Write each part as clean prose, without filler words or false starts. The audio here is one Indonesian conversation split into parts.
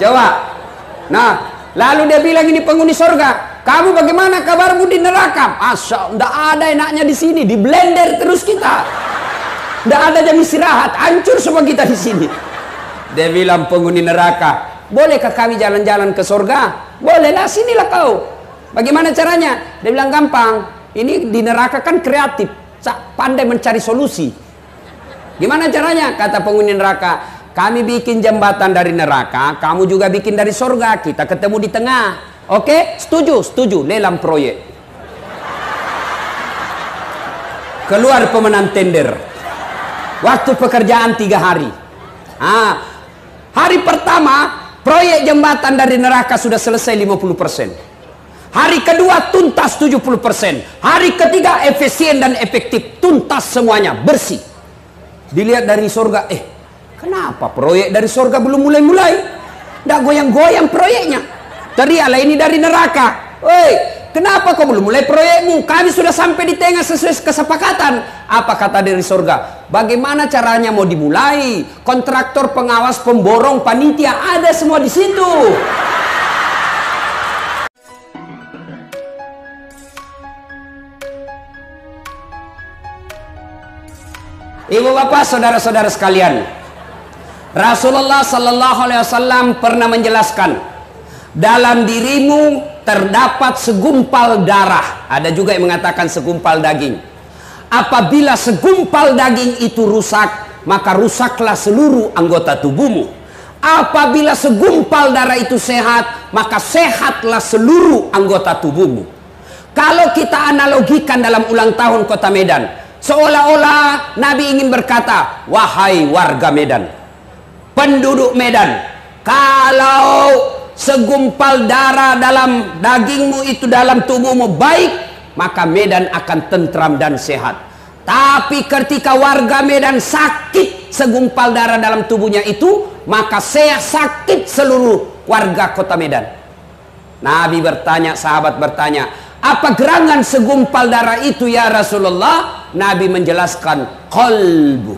Coba. Nah, lalu dia bilang ini penghuni surga, kamu bagaimana kabarmu di neraka? Masya, tidak ada enaknya di sini, di blender terus kita. Tidak ada jam istirahat, hancur semua kita di sini. Dia bilang penghuni neraka, bolehkah kami jalan-jalan ke surga? Bolehlah, sinilah kau. Bagaimana caranya? Dia bilang gampang. Ini di neraka kan kreatif, pandai mencari solusi. Gimana caranya? Kata penghuni neraka, kami bikin jembatan dari neraka, kamu juga bikin dari surga, kita ketemu di tengah. Oke? Setuju? Setuju. Lelang proyek. Keluar pemenang tender. Waktu pekerjaan 3 hari. Hari pertama proyek jembatan dari neraka sudah selesai 50%. Hari kedua tuntas 70%. Hari ketiga efisien dan efektif, tuntas semuanya, bersih. Dilihat dari surga, kenapa proyek dari surga belum mulai-mulai? Nggak goyang-goyang proyeknya. Teriaklah ini dari neraka. Woi, kenapa kau belum mulai proyekmu? Kami sudah sampai di tengah sesuai kesepakatan. Apa kata dari surga? Bagaimana caranya mau dimulai? Kontraktor, pengawas, pemborong, panitia, ada semua di situ. Ibu bapak, saudara-saudara sekalian, Rasulullah Sallallahu Alaihi Wasallam pernah menjelaskan, dalam dirimu terdapat segumpal darah. Ada juga yang mengatakan segumpal daging. Apabila segumpal daging itu rusak, maka rusaklah seluruh anggota tubuhmu. Apabila segumpal darah itu sehat, maka sehatlah seluruh anggota tubuhmu. Kalau kita analogikan dalam ulang tahun Kota Medan, seolah-olah Nabi ingin berkata, wahai warga Medan, penduduk Medan, kalau segumpal darah dalam dagingmu itu, dalam tubuhmu baik, maka Medan akan tentram dan sehat. Tapi ketika warga Medan sakit segumpal darah dalam tubuhnya itu, maka sakit seluruh warga Kota Medan. Nabi bertanya, sahabat bertanya, apa gerangan segumpal darah itu ya Rasulullah? Nabi menjelaskan, qalbu,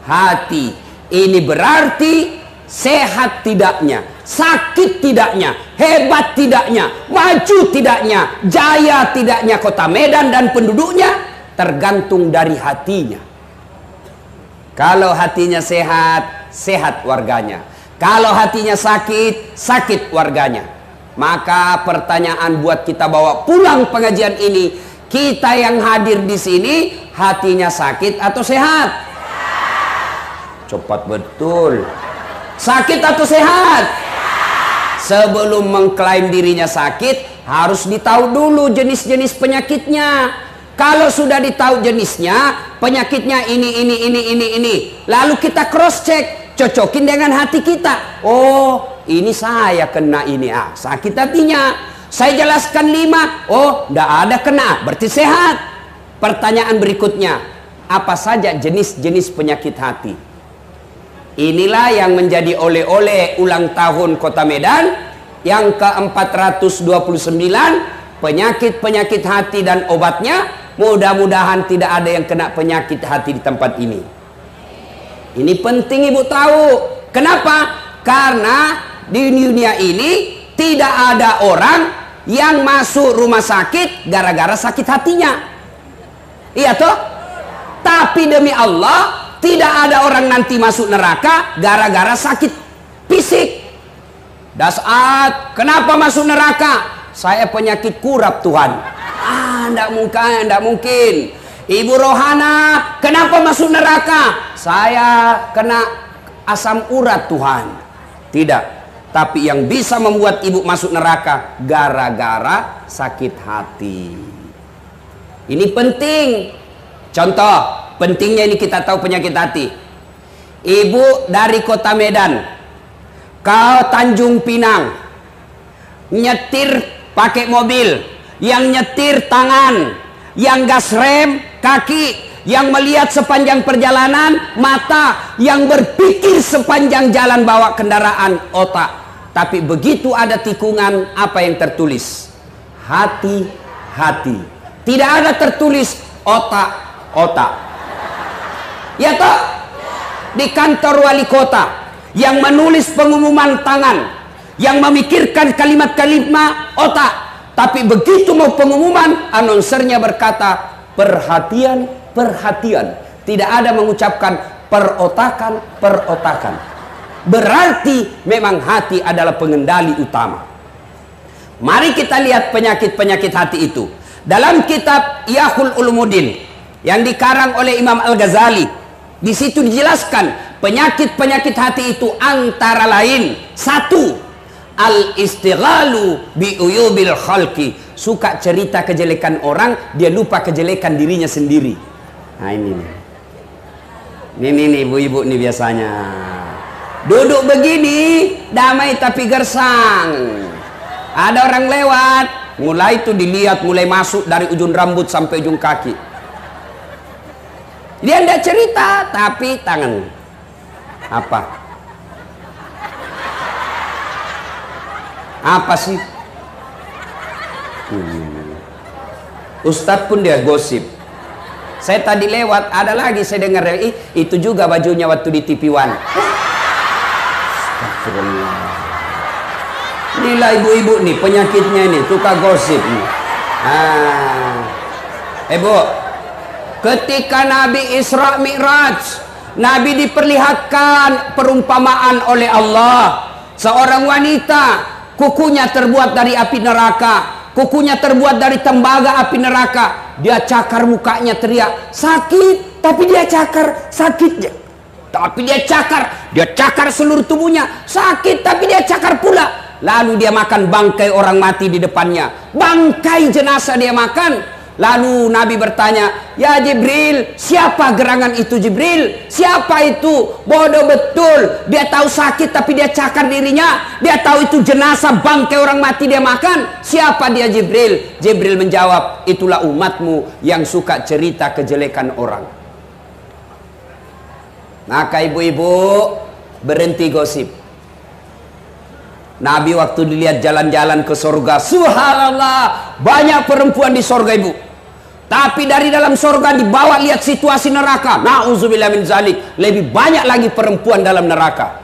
hati. Ini berarti sehat tidaknya, sakit tidaknya, hebat tidaknya, maju tidaknya, jaya tidaknya Kota Medan dan penduduknya tergantung dari hatinya. Kalau hatinya sehat, sehat warganya. Kalau hatinya sakit, sakit warganya. Maka pertanyaan buat kita bawa pulang pengajian ini, kita yang hadir di sini hatinya sakit atau sehat? Cepat betul. Sakit atau sehat? Sebelum mengklaim dirinya sakit, harus ditahu dulu jenis-jenis penyakitnya. Kalau sudah ditahu jenisnya, penyakitnya ini, lalu kita cross check, cocokin dengan hati kita. Oh, ini saya kena ini, sakit hatinya. Saya jelaskan 5, oh, tidak ada kena, berarti sehat. Pertanyaan berikutnya, apa saja jenis-jenis penyakit hati? Inilah yang menjadi oleh-oleh ulang tahun Kota Medan yang ke-429, penyakit-penyakit hati dan obatnya. Mudah-mudahan tidak ada yang kena penyakit hati di tempat ini. Ini penting ibu tahu. Kenapa? Karena di dunia ini tidak ada orang yang masuk rumah sakit gara-gara sakit hatinya. Iya toh? Tapi demi Allah, tidak ada orang nanti masuk neraka gara-gara sakit fisik. Dasar, kenapa masuk neraka? Saya penyakit kurap Tuhan. Tidak mungkin. Ibu Rohana, kenapa masuk neraka? Saya kena asam urat Tuhan. Tidak. Tapi yang bisa membuat ibu masuk neraka gara-gara sakit hati. Ini penting. Contoh, pentingnya ini kita tahu penyakit hati. Ibu dari Kota Medan, kau Tanjung Pinang, nyetir pakai mobil, yang nyetir tangan, yang gas rem kaki, yang melihat sepanjang perjalanan mata, yang berpikir sepanjang jalan bawa kendaraan otak. Tapi begitu ada tikungan, apa yang tertulis? Hati-hati. Tidak ada tertulis otak-otak. Ya toh? Di kantor wali kota yang menulis pengumuman tangan, Yang memikirkan kalimat-kalimat otak. Tapi begitu mau pengumuman, announcernya berkata, perhatian, perhatian. Tidak ada mengucapkan perotakan, perotakan. Berarti memang hati adalah pengendali utama. Mari kita lihat penyakit-penyakit hati itu. Dalam kitab Ihya'ul Ulumuddin yang dikarang oleh Imam Al-Ghazali, di situ dijelaskan penyakit-penyakit hati itu antara lain, satu, al-istighalu bi uyubil khalqi, suka cerita kejelekan orang, dia lupa kejelekan dirinya sendiri. Nah ini nih ibu-ibu nih biasanya duduk begini damai tapi gersang. Ada orang lewat, mulai itu dilihat, mulai masuk dari ujung rambut sampai ujung kaki. Dia tidak cerita, tapi tangan apa? Apa sih? Ustadz pun dia gosip. Saya tadi lewat, ada lagi saya dengar, itu juga bajunya waktu di TV One. Astagfirullah. Inilah ibu-ibu nih penyakitnya ini, suka gosip nih. Ibu, ketika Nabi Isra Mi'raj, Nabi diperlihatkan perumpamaan oleh Allah. Seorang wanita, kukunya terbuat dari api neraka, kukunya terbuat dari tembaga api neraka. Dia cakar mukanya, teriak sakit, tapi dia cakar sakitnya, tapi dia cakar seluruh tubuhnya sakit, tapi dia cakar pula. Lalu dia makan bangkai orang mati di depannya, bangkai jenazah dia makan. Lalu Nabi bertanya, ya Jibril, siapa gerangan itu Jibril? Siapa itu? Bodoh betul, dia tahu sakit tapi dia cakar dirinya. Dia tahu itu jenazah bangkai orang mati dia makan. Siapa dia Jibril? Jibril menjawab, itulah umatmu yang suka cerita kejelekan orang. Maka ibu-ibu berhenti gosip. Nabi waktu dilihat jalan-jalan ke surga, subhanallah, banyak perempuan di surga ibu. Tapi dari dalam surga dibawa lihat situasi neraka, na'udzubillah min zalik, lebih banyak lagi perempuan dalam neraka.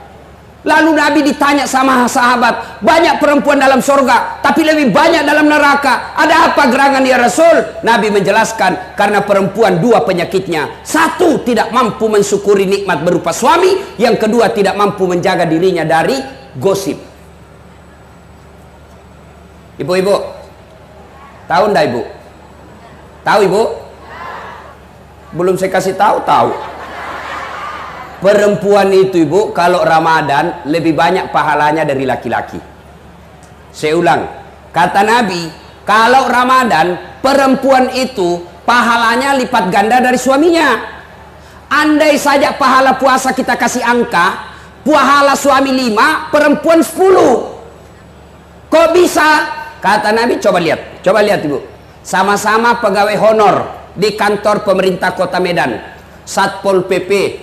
Lalu Nabi ditanya sama sahabat, banyak perempuan dalam surga, tapi lebih banyak dalam neraka. Ada apa gerangan ya Rasul? Nabi menjelaskan, karena perempuan dua penyakitnya. Satu, tidak mampu mensyukuri nikmat berupa suami. Yang kedua, tidak mampu menjaga dirinya dari gosip. Ibu-ibu, tahu ndak ibu? Tahu ibu? Belum saya kasih tahu. Perempuan itu ibu, kalau Ramadan lebih banyak pahalanya dari laki-laki. Saya ulang, kata Nabi, kalau Ramadan perempuan itu pahalanya lipat ganda dari suaminya. Andai saja pahala puasa kita kasih angka, pahala suami 5, perempuan 10. Kok bisa? Kata Nabi, coba lihat ibu, sama-sama pegawai honor di kantor pemerintah kota Medan, Satpol PP,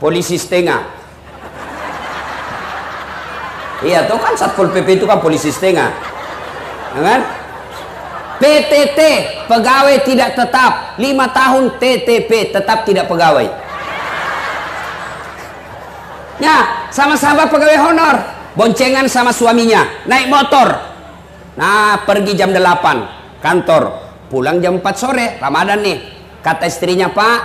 polisi setengah. Iya tuh kan Satpol PP itu kan polisi setengah, kan? PTT, pegawai tidak tetap, 5 tahun TTP, tetap tidak pegawai. Ya, sama-sama pegawai honor, boncengan sama suaminya, naik motor. Nah, pergi jam 8 kantor, pulang jam 4 sore, Ramadan nih. Kata istrinya, Pak,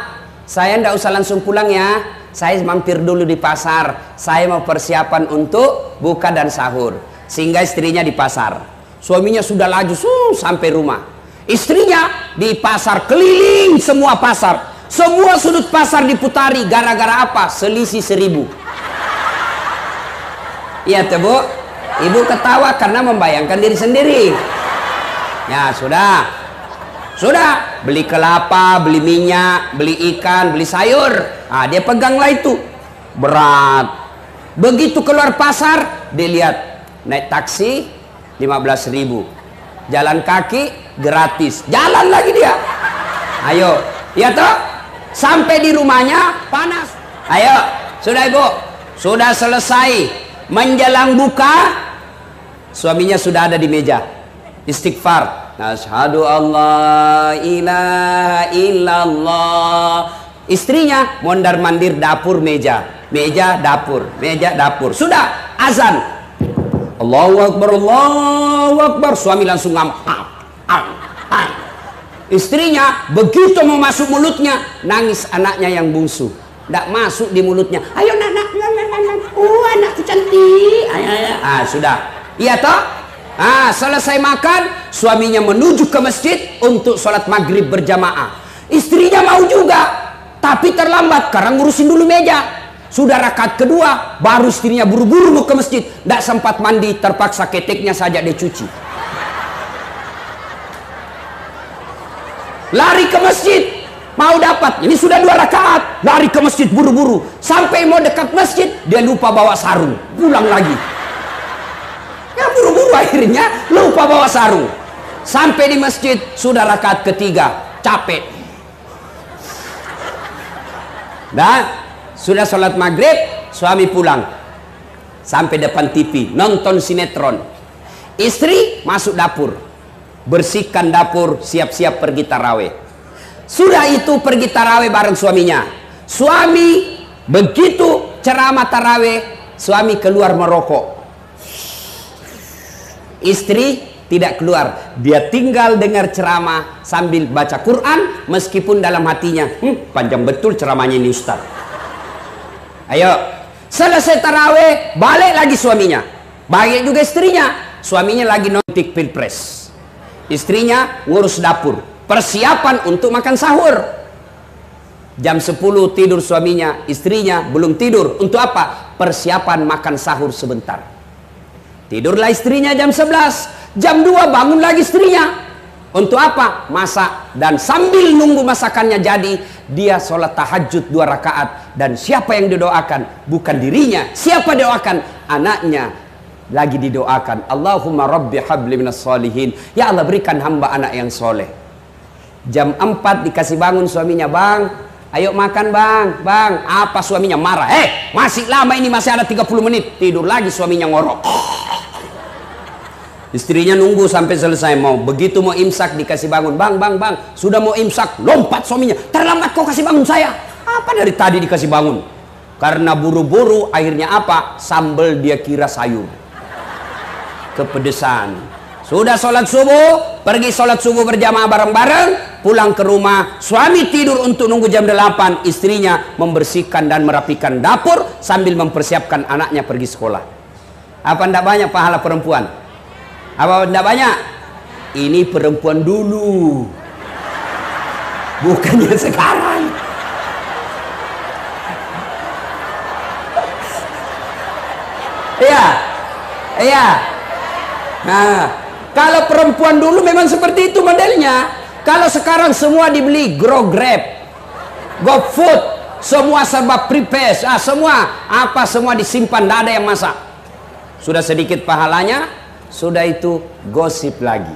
saya ndak usah langsung pulang ya, saya mampir dulu di pasar, saya mau persiapan untuk buka dan sahur. Sehingga istrinya di pasar, suaminya sudah laju sampai rumah. Istrinya di pasar, keliling semua pasar, semua sudut pasar diputari. Gara-gara apa? Selisih 1000. Iya tuh bu, ibu ketawa karena membayangkan diri sendiri. Ya sudah, beli kelapa, beli minyak, beli ikan, beli sayur. Ah, dia peganglah itu, berat. Begitu keluar pasar, dia lihat naik taksi 15.000, jalan kaki gratis, jalan lagi dia. Ayo, ya toh, sampai di rumahnya panas. Ayo, sudah ibu, sudah selesai. Menjelang buka, suaminya sudah ada di meja, istighfar, asyhadu alla ilaha illallah. Istrinya mondar mandir dapur, meja dapur, sudah azan, Allahu Akbar, Allahu Akbar. Suami langsung ngam. Istrinya begitu mau masuk mulutnya, nangis anaknya yang bungsu. Tidak masuk di mulutnya. Ayo nak. Anakku cantik. Ayo. Sudah. Iya toh? Selesai makan, suaminya menuju ke masjid untuk sholat maghrib berjamaah. Istrinya mau juga, tapi terlambat karena ngurusin dulu meja. Sudah rakaat kedua, baru istrinya buru-buru mau ke masjid. Tidak sempat mandi, terpaksa keteknya saja dicuci. Lari ke masjid, mau dapat, ini sudah 2 rakaat, lari ke masjid buru-buru, sampai mau dekat masjid dia lupa bawa sarung, pulang lagi. Ya buru-buru akhirnya lupa bawa sarung. Sampai di masjid sudah rakaat ketiga, capek. Dan sudah sholat maghrib, suami pulang, sampai depan TV nonton sinetron. Istri masuk dapur, bersihkan dapur, siap-siap pergi taraweh. Sudah itu pergi taraweh bareng suaminya. Suami begitu ceramah taraweh, suami keluar merokok. Istri tidak keluar, dia tinggal dengar ceramah sambil baca Quran, meskipun dalam hatinya, panjang betul ceramahnya ini Ustaz. Ayo, selesai taraweh, balik lagi suaminya, balik juga istrinya. Suaminya lagi nonton pilpres, istrinya ngurus dapur, persiapan untuk makan sahur. Jam 10 tidur suaminya, istrinya belum tidur. Untuk apa? Persiapan makan sahur sebentar. Tidurlah istrinya jam 11, jam 2 bangun lagi istrinya. Untuk apa? Masak. Dan sambil nunggu masakannya jadi, dia sholat tahajud 2 rakaat. Dan siapa yang didoakan? Bukan dirinya. Siapa doakan? Anaknya lagi didoakan. Allahumma rabbi habli minas solihin. Ya Allah, berikan hamba anak yang soleh. Jam 4 dikasih bangun suaminya. Bang, ayo makan bang. Apa suaminya marah? Masih lama ini, masih ada 30 menit. Tidur lagi suaminya ngorok. Istrinya nunggu sampai selesai. Begitu mau imsak dikasih bangun. Bang, sudah mau imsak. Lompat suaminya. Terlambat kau kasih bangun saya. Apa dari tadi dikasih bangun? Karena buru-buru, akhirnya apa? Sambal dia kira sayur. Kepedesan. Sudah sholat subuh, pergi sholat subuh berjamaah bareng-bareng, pulang ke rumah, suami tidur untuk nunggu jam 8, istrinya membersihkan dan merapikan dapur sambil mempersiapkan anaknya pergi sekolah. Apa enggak banyak pahala perempuan? Apa enggak banyak? Ini perempuan dulu, bukannya sekarang. Iya. Nah, kalau perempuan dulu memang seperti itu modelnya. Kalau sekarang semua dibeli Grab, GoFood, semua serba prepare, semua disimpan, tidak ada yang masak. Sudah sedikit pahalanya, sudah itu gosip lagi.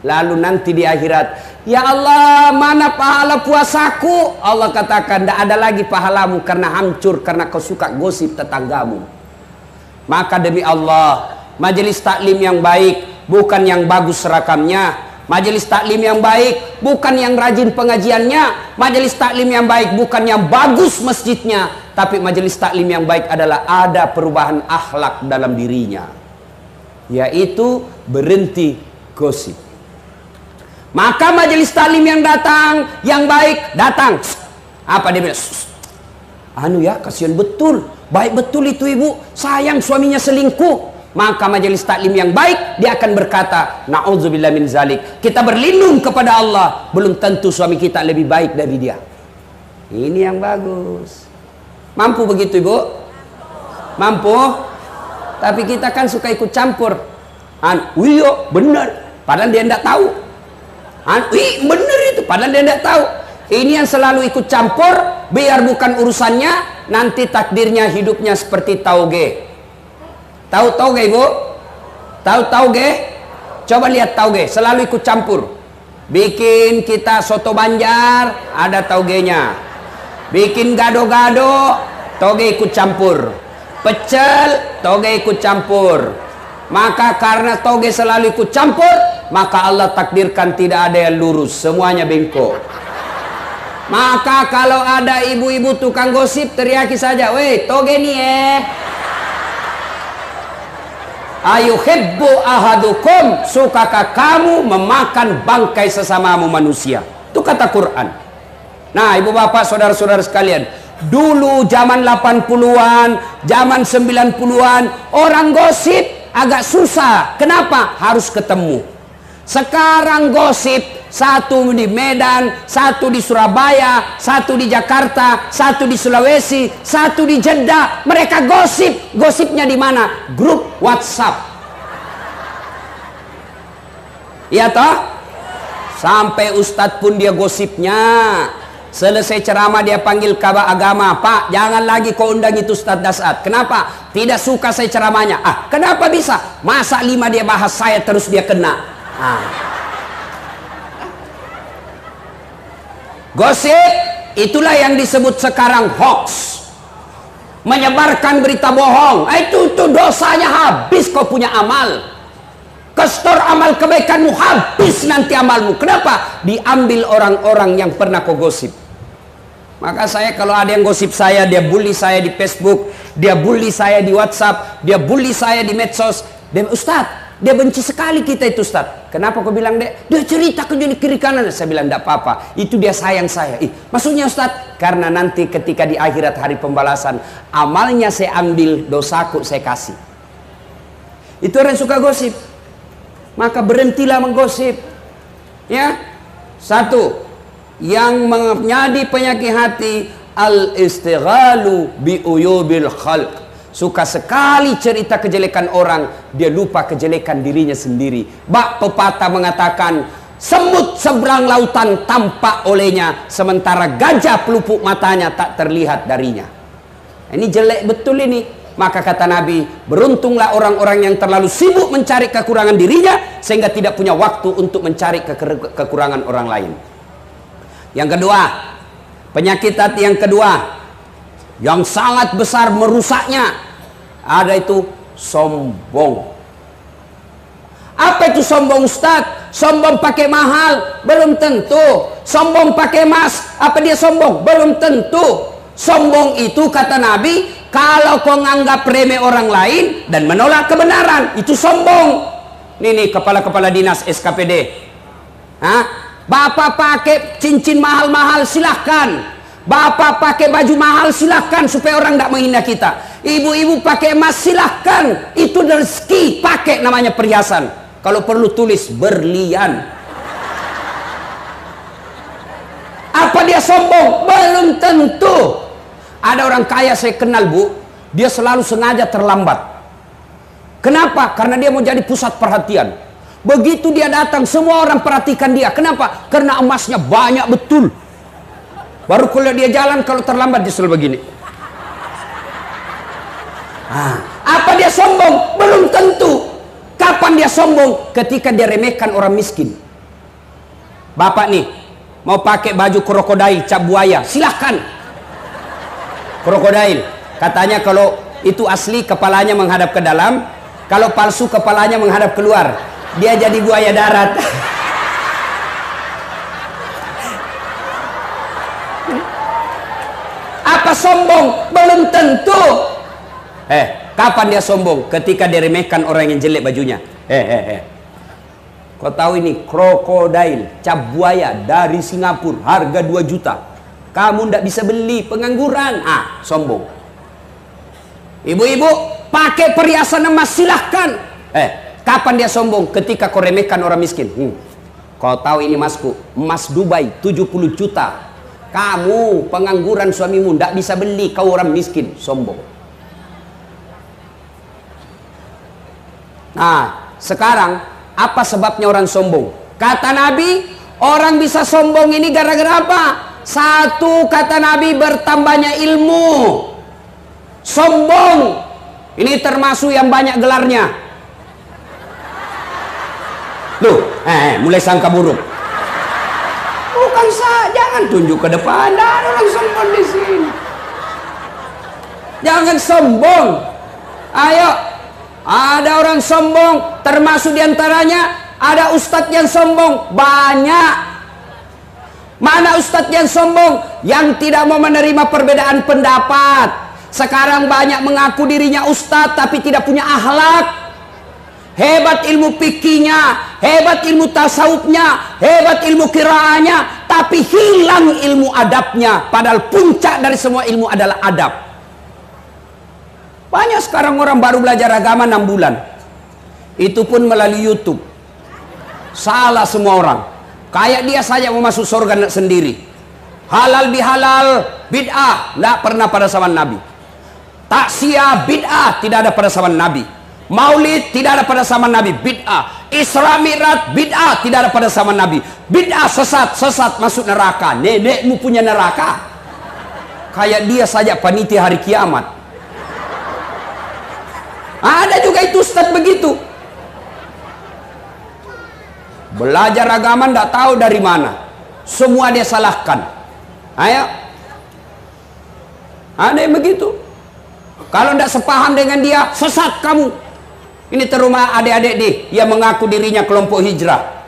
Lalu nanti di akhirat, ya Allah, mana pahala puasaku? Allah katakan, tidak ada lagi pahalamu karena hancur, karena kau suka gosip tetanggamu. Maka demi Allah, majelis taklim yang baik bukan yang bagus serakamnya, majelis taklim yang baik bukan yang rajin pengajiannya, majelis taklim yang baik bukan yang bagus masjidnya, tapi majelis taklim yang baik adalah ada perubahan akhlak dalam dirinya, yaitu berhenti gosip. Maka majelis taklim yang datang, yang baik datang. Apa dia bilang? Kasihan betul, baik betul itu ibu, sayang suaminya selingkuh. Maka majelis taklim yang baik, dia akan berkata, na'udzubillah min zalik, kita berlindung kepada Allah, belum tentu suami kita lebih baik dari dia. Ini yang bagus. Mampu begitu ibu? Mampu? Tapi kita kan suka ikut campur. Wiyo benar, padahal dia tidak tahu. Benar itu, padahal dia tidak tahu. Ini yang selalu ikut campur, biar bukan urusannya, nanti takdirnya hidupnya seperti tauge. Tahu tauge ibu? Tahu tauge? Coba lihat tauge, selalu ikut campur. Bikin kita soto Banjar, ada taugenya. Bikin gado-gado, tauge ikut campur. Pecel, tauge ikut campur. Maka karena tauge selalu ikut campur, maka Allah takdirkan tidak ada yang lurus, semuanya bengkok. Maka kalau ada ibu-ibu tukang gosip, teriaki saja, weh toge nih Ayuhibbu ahadukum, sukakah kamu memakan bangkai sesamamu manusia? Itu kata Quran. Nah, ibu bapak, saudara-saudara sekalian, dulu zaman 80-an, zaman 90-an, orang gosip agak susah. Kenapa? Harus ketemu. Sekarang gosip, satu di Medan, satu di Surabaya, satu di Jakarta, satu di Sulawesi, satu di Jeddah. Mereka gosip. Gosipnya di mana? Grup WhatsApp. Iya toh? Sampai ustadz pun dia gosipnya. Selesai ceramah dia panggil kabar agama. Pak, jangan lagi kau undang itu Ustadz Dasat. Kenapa? Tidak suka saya ceramahnya. Ah, kenapa bisa? Masa 5 dia bahas saya terus dia kena. Gosip, itulah yang disebut sekarang hoax. Menyebarkan berita bohong. Itu dosanya habis kau punya amal. Kestor amal kebaikanmu, habis nanti amalmu. Kenapa? Diambil orang-orang yang pernah kau gosip. Maka saya kalau ada yang gosip saya, dia bully saya di Facebook, dia bully saya di WhatsApp, dia bully saya di medsos. Dan Ustadz, dia benci sekali kita itu Ustadz. Kenapa kau bilang dek? Dia cerita ke kiri kanan. Saya bilang tidak apa-apa. Itu dia sayang saya. Maksudnya Ustadz, karena nanti ketika di akhirat hari pembalasan, amalnya saya ambil, dosaku saya kasih. Itu orang yang suka gosip. Maka berhentilah menggosip. Ya, satu, yang menjadi penyakit hati, al-istighalu bi uyubil khalq. Suka sekali cerita kejelekan orang, dia lupa kejelekan dirinya sendiri. Bak pepatah mengatakan, semut seberang lautan tampak olehnya, sementara gajah pelupuk matanya tak terlihat darinya. Ini jelek betul ini. Maka kata Nabi, beruntunglah orang-orang yang terlalu sibuk mencari kekurangan dirinya, sehingga tidak punya waktu untuk mencari kekurangan orang lain. Yang kedua, penyakit hati yang kedua, yang sangat besar merusaknya, ada itu sombong. Apa itu sombong Ustadz? Sombong pakai mahal? Belum tentu. Sombong pakai emas? Apa dia sombong? Belum tentu. Sombong itu kata Nabi, kalau kau nganggap remeh orang lain dan menolak kebenaran, itu sombong. Nih kepala-kepala dinas SKPD. Bapak pakai cincin mahal-mahal silahkan. Bapak pakai baju mahal silahkan supaya orang tidak menghina kita. Ibu-ibu pakai emas silahkan. Itu rezeki, pakai namanya perhiasan. Kalau perlu tulis berlian. Apa dia sombong? Belum tentu. Ada orang kaya saya kenal bu, dia selalu sengaja terlambat. Kenapa? Karena dia mau jadi pusat perhatian. Begitu dia datang, semua orang perhatikan dia. Kenapa? Karena emasnya banyak betul. Baru kalau dia jalan, kalau terlambat dia selalu begini. Apa dia sombong? Belum tentu. Kapan dia sombong? Ketika dia remehkan orang miskin. Bapak nih, mau pakai baju krokodil, cap buaya, silahkan. Krokodil, katanya kalau itu asli kepalanya menghadap ke dalam, kalau palsu kepalanya menghadap keluar. Dia jadi buaya darat. Apa sombong? Belum tentu. Kapan dia sombong? Ketika dia remehkan orang yang jelek bajunya. Kau tahu ini krokodil, cap buaya dari Singapura, harga 2 juta. Kamu ndak bisa beli, pengangguran. Sombong. Ibu-ibu pakai perhiasan emas silahkan. Kapan dia sombong? Ketika kau remehkan orang miskin. Kau tahu ini masku, emas Dubai 70 juta. Kamu pengangguran, suamimu ndak bisa beli, kau orang miskin. Sombong. Nah, sekarang apa sebabnya orang sombong? Kata Nabi, orang bisa sombong ini gara-gara apa? Satu, kata Nabi, bertambahnya ilmu. Sombong ini termasuk yang banyak gelarnya. Loh, mulai sangka buruk. Bukan jangan tunjuk ke depan. Ada orang sombong di sini. Jangan sombong. Ayo, ada orang sombong, termasuk diantaranya ada ustadz yang sombong. Banyak. Mana ustadz yang sombong? Yang tidak mau menerima perbedaan pendapat. Sekarang banyak mengaku dirinya ustadz tapi tidak punya akhlak. hebat ilmu fikihnya, hebat ilmu tasawufnya, hebat ilmu qiraahnya, tapi hilang ilmu adabnya. Padahal puncak dari semua ilmu adalah adab. Banyak sekarang orang baru belajar agama 6 bulan. Itu pun melalui YouTube. Salah semua orang. Kayak dia saja mau masuk surga sendiri. Halal bihalal, bid'ah, tidak pernah pada zaman Nabi. Taksiyah, bid'ah, tidak ada pada zaman Nabi. Maulid tidak ada pada zaman Nabi, bid'ah. Isra Mi'raj, bid'ah, tidak ada pada zaman Nabi. Bid'ah, sesat masuk neraka. Nenekmu punya neraka. Kayak dia saja panitia hari kiamat. Ada juga itu ustaz begitu. Belajar agama tidak tahu dari mana. Semua dia salahkan. Ayo. Ada yang begitu. Kalau tidak sepaham dengan dia, sesat kamu. Ini terumah adik-adik nih yang mengaku dirinya kelompok hijrah.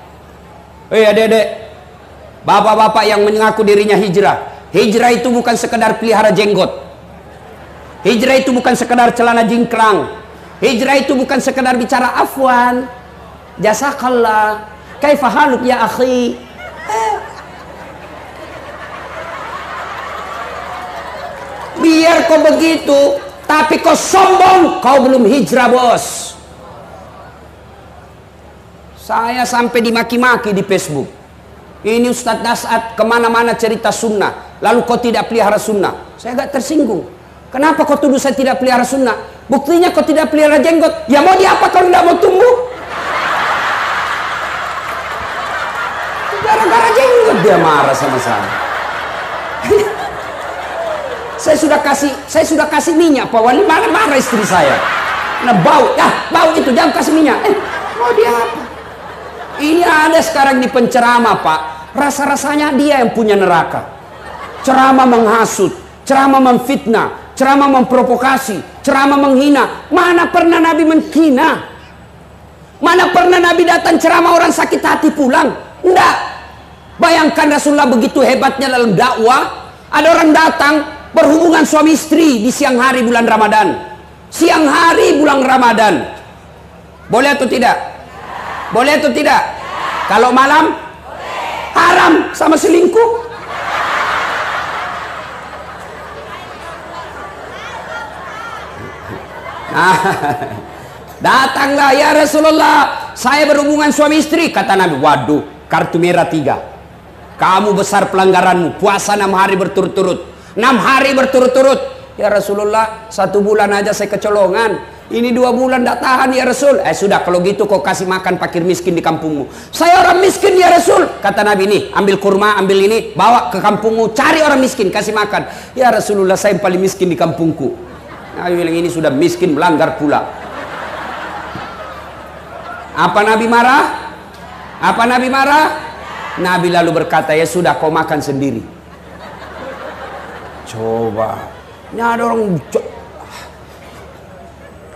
Adik-adik, bapak-bapak yang mengaku dirinya hijrah. Hijrah itu bukan sekedar pelihara jenggot. Hijrah itu bukan sekedar celana jingkrang. Hijrah itu bukan sekedar bicara afwan, jazakallah, kaifa haluk ya akhi. Biar kau begitu, tapi kau sombong, kau belum hijrah bos. Saya sampai dimaki-maki di Facebook. Ini Ustadz Dasat kemana-mana cerita sunnah, lalu kau tidak pelihara sunnah. Saya agak tersinggung. Kenapa kau tuduh saya tidak pelihara sunnah? Buktinya kau tidak pelihara jenggot. Ya mau diapa kalau tidak mau tumbuh? Gara-gara jenggot dia marah sama saya. Saya sudah kasih minyak Pak Wali, marah istri saya. Nah bau, bau itu jangan kasih minyak. Mau dia apa? Ini ada sekarang di penceramah Pak, rasa-rasanya dia yang punya neraka. Ceramah menghasut, ceramah memfitnah, ceramah memprovokasi, ceramah menghina. Mana pernah Nabi menghina? Mana pernah Nabi datang ceramah orang sakit hati pulang? Enggak. Bayangkan Rasulullah begitu hebatnya dalam dakwah. Ada orang datang berhubungan suami istri di siang hari bulan Ramadan. Siang hari bulan Ramadan. Boleh atau tidak? Boleh atau tidak? Kalau malam? Haram sama selingkuh. Nah, datanglah ya Rasulullah, saya berhubungan suami istri. Kata Nabi, waduh, kartu merah 3. Kamu besar pelanggaranmu. Puasa 6 hari berturut-turut. 6 hari berturut-turut. Ya Rasulullah, 1 bulan aja saya kecolongan. Ini 2 bulan tidak tahan ya Rasul. Sudah kalau gitu kau kasih makan fakir miskin di kampungmu. Saya orang miskin ya Rasul. Kata Nabi, nih ambil kurma, ambil ini, bawa ke kampungmu, cari orang miskin, kasih makan. Ya Rasulullah, saya yang paling miskin di kampungku. Nabi bilang, ini sudah miskin melanggar pula. Apa Nabi marah? Apa Nabi marah? Nabi lalu berkata, ya sudah kau makan sendiri. Coba. Ini ada orang.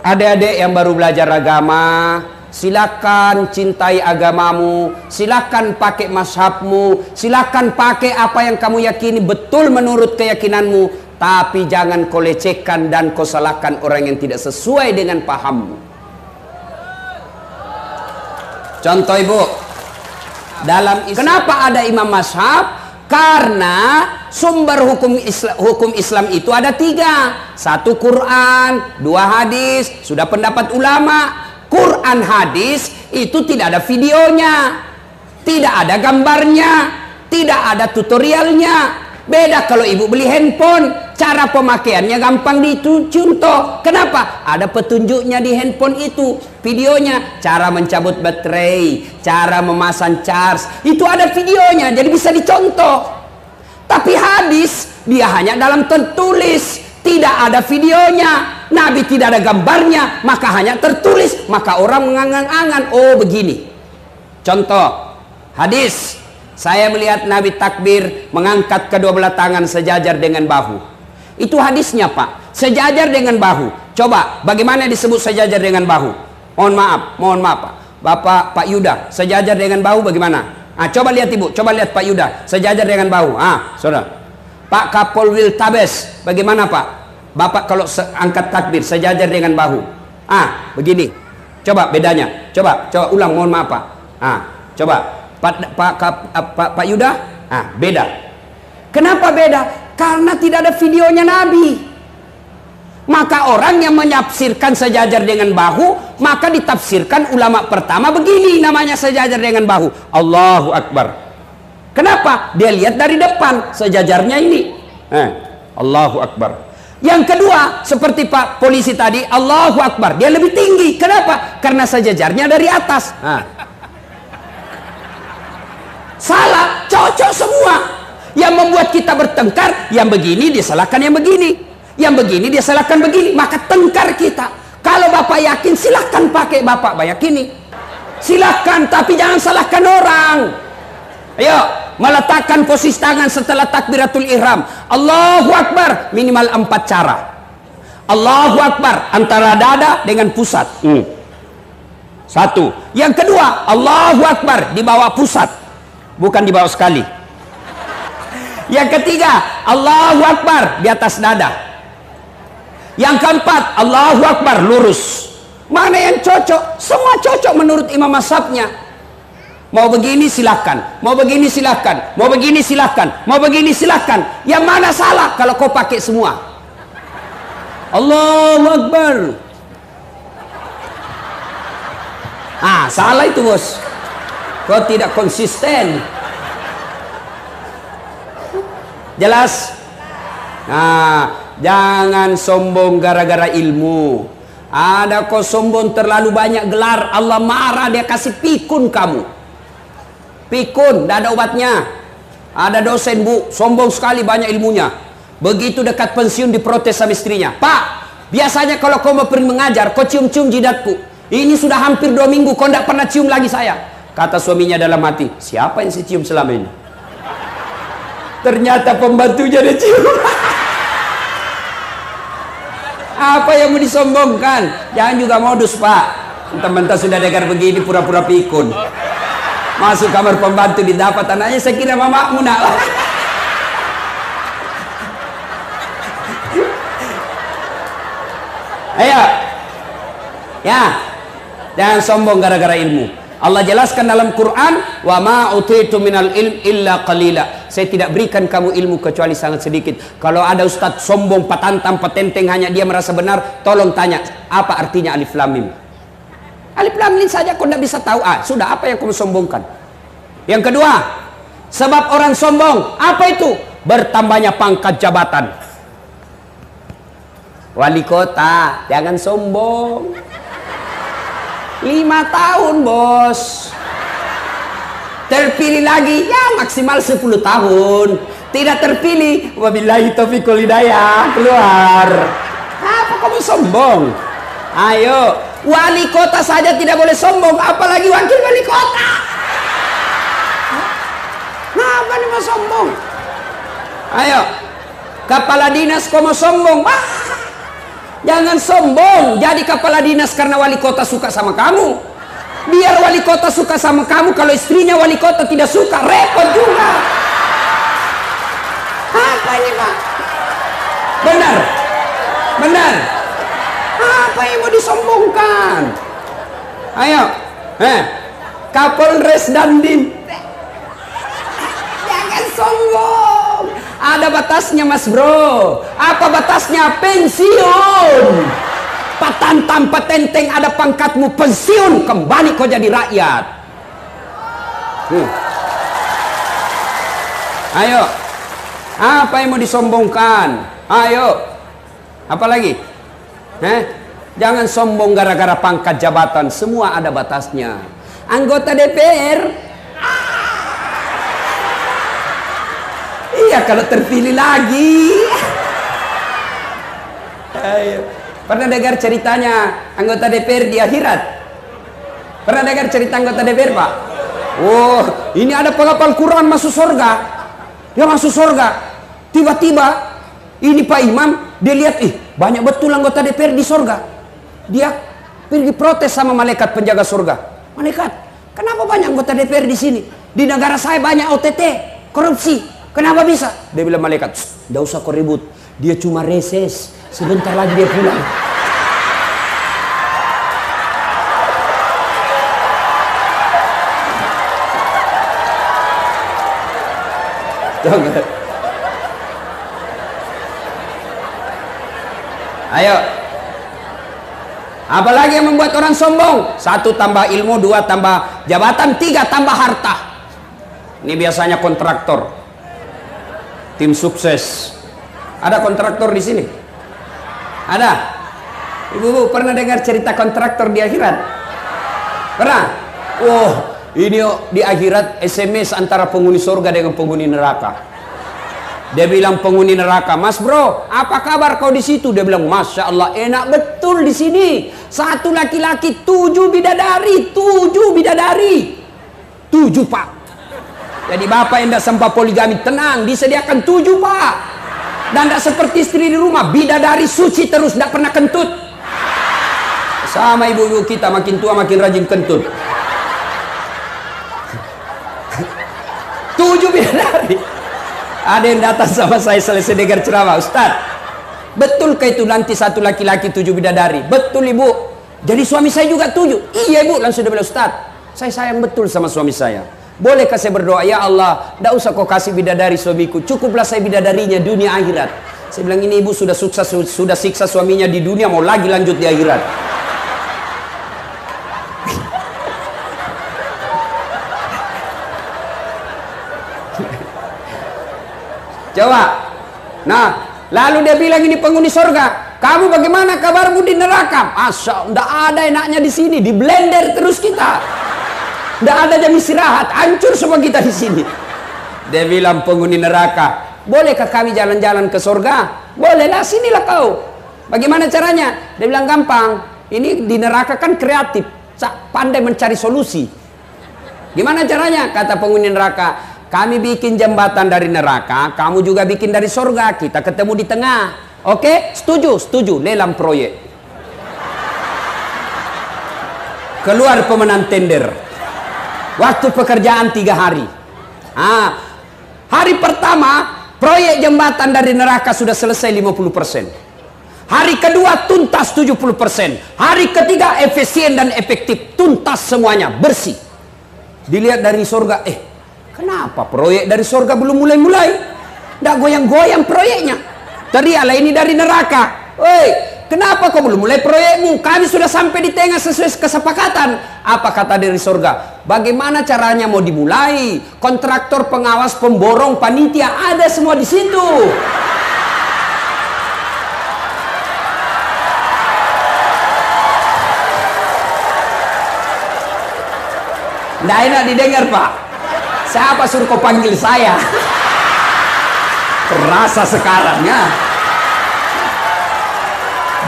Adik-adik yang baru belajar agama, silakan cintai agamamu, silakan pakai mazhabmu, silakan pakai apa yang kamu yakini betul menurut keyakinanmu, tapi jangan kau lecehkan dan kau salahkan orang yang tidak sesuai dengan pahammu. Contoh Ibu, dalam kenapa ada imam mazhab? Karena sumber hukum Islam itu ada 3. 1 Quran, 2 hadis, sudah pendapat ulama. Quran hadis itu tidak ada videonya, tidak ada gambarnya, tidak ada tutorialnya. Beda kalau ibu beli handphone, cara pemakaiannya gampang dicontoh. Kenapa? Ada petunjuknya di handphone itu, videonya, cara mencabut baterai, cara memasang charge, itu ada videonya, jadi bisa dicontoh. Tapi hadis, dia hanya dalam tertulis, tidak ada videonya, Nabi tidak ada gambarnya, maka hanya tertulis, maka orang mengangan-angan, oh begini. Contoh, hadis, saya melihat Nabi takbir mengangkat kedua belah tangan sejajar dengan bahu. Itu hadisnya Pak, sejajar dengan bahu. Coba, bagaimana disebut sejajar dengan bahu? Mohon maaf Pak. Pak Yuda, sejajar dengan bahu bagaimana? Coba lihat Ibu, coba lihat Pak Yuda, sejajar dengan bahu. Saudara. Pak Kapolwil Tabes, bagaimana Pak? Bapak kalau angkat takbir, sejajar dengan bahu. Begini. Coba bedanya. Coba ulang, mohon maaf Pak. Coba Pak Yuda. Beda. Kenapa beda? Karena tidak ada videonya Nabi. Maka orang yang menafsirkan sejajar dengan bahu, maka ditafsirkan ulama pertama begini namanya sejajar dengan bahu. Allahu Akbar. Kenapa? Dia lihat dari depan sejajarnya ini. Allahu Akbar. Yang kedua, seperti Pak polisi tadi, Allahu Akbar. Dia lebih tinggi. Kenapa? Karena sejajarnya dari atas. Salah, cocok semua. Yang membuat kita bertengkar, yang begini disalahkan yang begini. Yang begini dia salahkan begini, maka tengkar kita. Kalau Bapak yakin, silahkan pakai Bapak yakini. Silahkan, tapi jangan salahkan orang. Ayo, meletakkan posisi tangan setelah takbiratul ihram. Allahu Akbar, minimal 4 cara. Allahu Akbar, antara dada dengan pusat. Satu. Yang kedua, Allahu Akbar, di bawah pusat. Bukan di bawah sekali. Yang ketiga, Allahu Akbar, di atas dada. Yang keempat, Allahu Akbar, lurus. Mana yang cocok? Semua cocok menurut imam mazhabnya. Mau begini silahkan, mau begini silahkan, mau begini silahkan, mau begini silahkan. Yang mana salah kalau kau pakai semua? Allahu Akbar. Salah itu bos. Kau tidak konsisten. Jelas? Jangan sombong gara-gara ilmu. Ada kau sombong terlalu banyak gelar, Allah marah, dia kasih pikun kamu. Pikun, tidak ada obatnya. Ada dosen Bu, sombong sekali banyak ilmunya. Begitu dekat pensiun diprotes sama istrinya. Pak, biasanya kalau kau mau pergi mengajar, kau cium-cium jidatku. Ini sudah hampir 2 minggu, kau tidak pernah cium lagi saya. Kata suaminya dalam hati, siapa yang saya cium selama ini? Ternyata pembantunya dia cium. Apa yang mau disombongkan? Jangan juga modus Pak. Mentah-mentah sudah dengar begini pura-pura pikun. Masuk kamar pembantu didapat anaknya, saya kira mamamu nak. Ayo. Ya. Jangan sombong gara-gara ilmu. Allah jelaskan dalam Quran, wa ma utitu minal ilm illa qalila. Saya tidak berikan kamu ilmu kecuali sangat sedikit. Kalau ada ustadz sombong, patantang, petenteng, hanya dia merasa benar, tolong tanya apa artinya alif lam mim. Alif lam mim saja kau tidak bisa tahu. Sudah, apa yang kamu sombongkan? Yang kedua, sebab orang sombong, apa itu? Bertambahnya pangkat jabatan. Wali kota, jangan sombong. 5 tahun bos, terpilih lagi ya maksimal 10 tahun, tidak terpilih wabillahi taufiq wal hidayah, keluar. Apa kamu sombong? Ayo, wali kota saja tidak boleh sombong, apalagi wakil wali kota. Kenapa nih mau sombong? Ayo, kepala dinas kau mau sombong? Jangan sombong jadi kepala dinas karena wali kota suka sama kamu. Biar wali kota suka sama kamu, kalau istrinya wali kota tidak suka, repot juga. Apa ini Pak? Benar? Benar? Apa yang mau disombongkan? Ayo, Kapolres Dandim. Jangan sombong. Ada batasnya Mas Bro. Apa batasnya? Pensiun. Patantang petenteng ada pangkatmu, pensiun, kembali kau jadi rakyat. Ayo. Apa yang mau disombongkan? Ayo. Apa lagi? Jangan sombong gara-gara pangkat jabatan, semua ada batasnya. Anggota DPR, iya kalau terpilih lagi. Ayo. Pernah dengar ceritanya anggota DPR di akhirat? Pernah dengar cerita anggota DPR Pak? Oh, ini ada penghafal Quran masuk surga. Dia masuk surga. Tiba-tiba ini Pak Imam, dia lihat banyak betul anggota DPR di surga. Dia pergi protes sama malaikat penjaga surga. Malaikat, kenapa banyak anggota DPR di sini? Di negara saya banyak OTT, korupsi. Kenapa bisa? Dia bilang malaikat, tidak usah kau ribut. Dia cuma reses. Sebentar lagi dia pulang. Ayo. Apalagi yang membuat orang sombong? 1 tambah ilmu, 2 tambah jabatan, 3 tambah harta. Ini biasanya kontraktor, tim sukses. Ada kontraktor di sini? Ada? Ibu-ibu pernah dengar cerita kontraktor di akhirat? Pernah? Oh, ini di akhirat SMS antara penghuni surga dengan penghuni neraka. Dia bilang penghuni neraka, "Mas bro, apa kabar kau di situ?" Dia bilang, "Masya Allah, enak betul di sini. 1 laki-laki, 7 bidadari, 7 bidadari, 7 pak." Jadi bapak yang tidak sempat poligami, tenang, disediakan 7 pak. Dan tidak seperti istri di rumah, bidadari suci terus, tidak pernah kentut. Sama ibu-ibu kita, makin tua makin rajin kentut. 7 bidadari. Ada yang datang sama saya selesai dengar ceramah, "Ustaz, betulkah itu nanti 1 laki-laki 7 bidadari?" "Betul ibu." "Jadi suami saya juga 7?" "Iya ibu." Langsung dia bilang, "Ustaz, saya sayang betul sama suami saya. Bolehkah saya berdoa, ya Allah, tidak usah kau kasih bidadari suamiku, cukuplah saya bidadarinya dunia akhirat." Saya bilang, ini ibu sudah sukses, sudah siksa suaminya di dunia, mau lagi lanjut di akhirat. Coba. Nah, lalu dia bilang ini penghuni surga, "Kamu bagaimana kabarmu di neraka?" "Masya, tidak ada enaknya di sini, di blender terus kita. Tidak ada jam istirahat, hancur semua kita di sini." Dia bilang penghuni neraka, "Bolehkah kami jalan-jalan ke surga?" "Bolehlah, sinilah kau." "Bagaimana caranya?" Dia bilang, "Gampang. Ini di neraka kan kreatif, pandai mencari solusi." "Gimana caranya?" Kata penghuni neraka, "Kami bikin jembatan dari neraka, kamu juga bikin dari surga, kita ketemu di tengah. Oke? Setuju?" "Setuju." Lelang proyek. Keluar pemenang tender. Waktu pekerjaan 3 hari. Hari pertama, proyek jembatan dari neraka sudah selesai 50%. Hari kedua tuntas 70%. Hari ketiga efisien dan efektif, tuntas semuanya, bersih. Dilihat dari surga, kenapa proyek dari surga belum mulai-mulai? Nggak goyang-goyang proyeknya. Teriaklah ini dari neraka, "Woi, kenapa kau belum mulai proyekmu? Kami sudah sampai di tengah sesuai kesepakatan." Apa kata dari surga? "Bagaimana caranya mau dimulai? Kontraktor, pengawas, pemborong, panitia, ada semua di situ." Nggak enak didengar, Pak. Siapa suruh kau panggil saya? Terasa sekarang ya.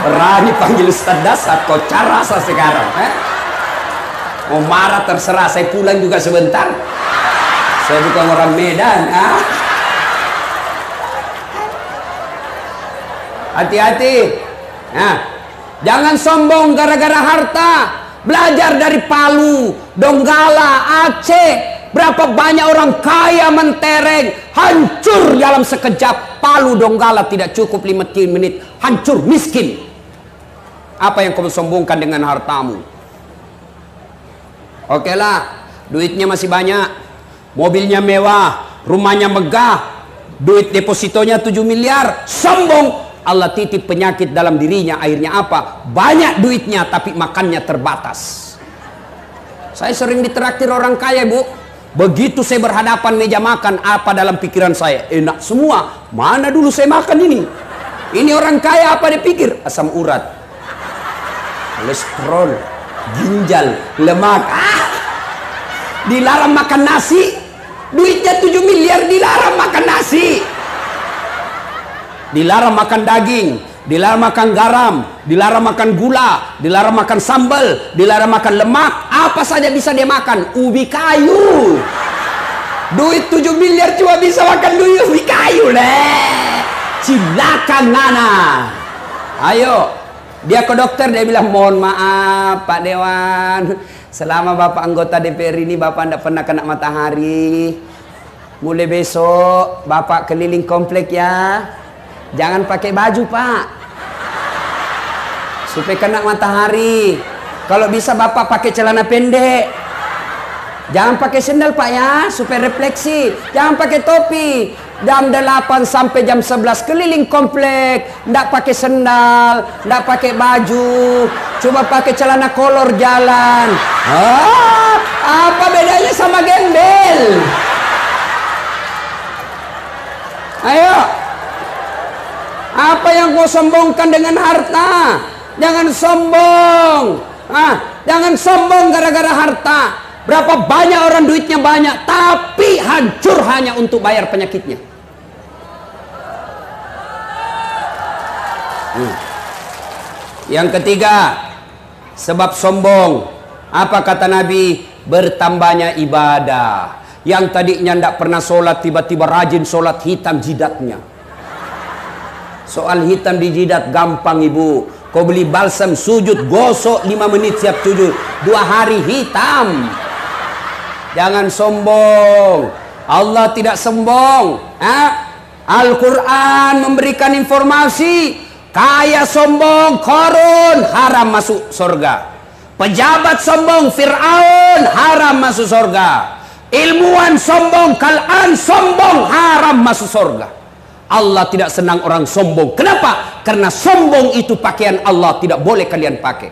Berani panggil Ustaz Dasar, kau rasa sekarang. Mau marah terserah, saya pulang juga sebentar. Saya bukan orang Medan. Hati-hati. Jangan sombong gara-gara harta. Belajar dari Palu, Donggala, Aceh. Berapa banyak orang kaya mentereng, hancur dalam sekejap. Palu, Donggala tidak cukup 5 menit, hancur, miskin. Apa yang kau sombongkan dengan hartamu? Oke lah, duitnya masih banyak, mobilnya mewah, rumahnya megah, duit depositonya 7 miliar, sombong. Allah titip penyakit dalam dirinya, akhirnya apa? Banyak duitnya tapi makannya terbatas. Saya sering ditraktir orang kaya, Bu. Begitu saya berhadapan meja makan, apa dalam pikiran saya? Enak semua. Mana dulu saya makan ini? Ini orang kaya apa dia pikir? Asam urat, kolesterol, ginjal, lemak. Dilarang makan nasi. Duitnya 7 miliar dilarang makan nasi. Dilarang makan daging, dilarang makan garam, dilarang makan gula, dilarang makan sambal, dilarang makan lemak. Apa saja bisa dia makan. Ubi kayu. Duit 7 miliar cuma bisa makan ubi kayu leh. Silakan Nana. Ayo. Dia ke dokter, dia bilang, "Mohon maaf Pak Dewan, selama Bapak anggota DPR ini Bapak tidak pernah kena matahari. Mulai besok Bapak keliling komplek ya. Jangan pakai baju Pak, supaya kena matahari. Kalau bisa Bapak pakai celana pendek. Jangan pakai sendal Pak ya, supaya refleksi. Jangan pakai topi. Jam 8 sampai jam 11 keliling komplek, ndak pakai sendal, ndak pakai baju, cuma pakai celana kolor jalan. Apa bedanya sama gembel? Ayo, apa yang kau sombongkan dengan harta? Jangan sombong. Jangan sombong gara-gara harta. Berapa banyak orang duitnya banyak, tapi hancur hanya untuk bayar penyakitnya. Yang ketiga, sebab sombong. Apa kata Nabi? Bertambahnya ibadah. Yang tadinya tidak pernah sholat, tiba-tiba rajin sholat, hitam jidatnya. Soal hitam di jidat gampang ibu. Kau beli balsam, sujud, gosok 5 menit siap sujud. 2 hari hitam. Jangan sombong. Allah tidak sombong. Al-Quran memberikan informasi. Kaya sombong, Qarun haram masuk surga. Pejabat sombong, Fir'aun haram masuk surga. Ilmuwan sombong, Kal'an sombong haram masuk surga. Allah tidak senang orang sombong. Kenapa? Karena sombong itu pakaian Allah, tidak boleh kalian pakai.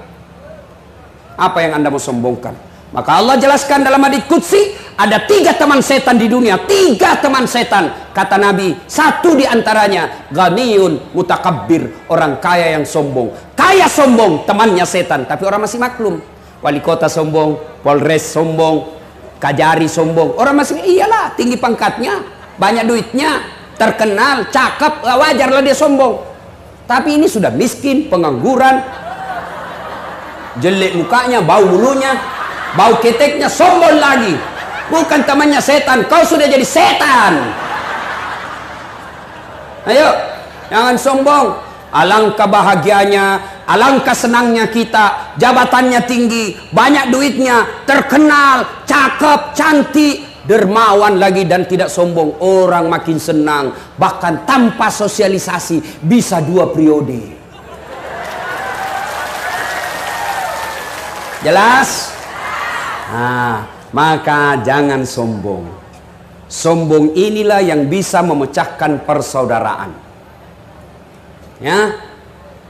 Apa yang Anda mau sombongkan? Maka Allah jelaskan dalam hadits qudsi, ada 3 teman setan di dunia. 3 teman setan. Kata Nabi, 1 di antaranya ghaniyun mutakabbir, orang kaya yang sombong. Kaya sombong, temannya setan, tapi orang masih maklum. Wali kota sombong, Polres sombong, Kajari sombong. Orang masih, iyalah, tinggi pangkatnya, banyak duitnya, terkenal, cakep, wajarlah dia sombong. Tapi ini sudah miskin, pengangguran, jelek mukanya, bau bulunya, bau keteknya, sombong lagi. Bukan temannya setan, kau sudah jadi setan. Ayo, jangan sombong. Alangkah bahagianya, alangkah senangnya kita, jabatannya tinggi, banyak duitnya, terkenal, cakep, cantik, dermawan lagi dan tidak sombong. Orang makin senang, bahkan tanpa sosialisasi bisa 2 periode. Jelas? Maka jangan sombong. Sombong inilah yang bisa memecahkan persaudaraan. Ya,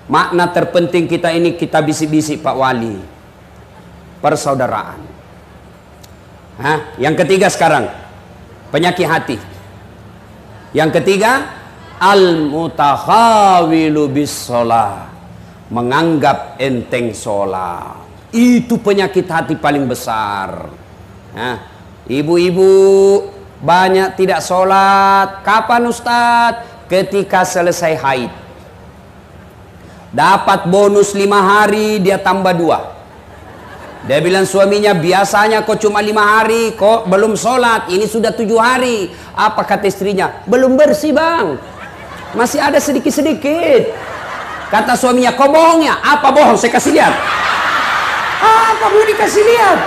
makna terpenting kita ini kita bisik-bisik Pak Wali. Persaudaraan. Yang ketiga sekarang, penyakit hati. Yang ketiga, al-mutakhawilu bis-shalah, menganggap enteng sholat. Itu penyakit hati paling besar. Ibu-ibu banyak tidak sholat. Kapan Ustadz? Ketika selesai haid. Dapat bonus 5 hari, dia tambah 2. Dia bilang suaminya, biasanya kok cuma 5 hari, kok belum sholat, ini sudah 7 hari. Apa kata istrinya? Belum bersih bang, masih ada sedikit-sedikit. Kata suaminya, kok bohongnya? Apa bohong? Saya kasih lihat. Apa mau dikasih lihat?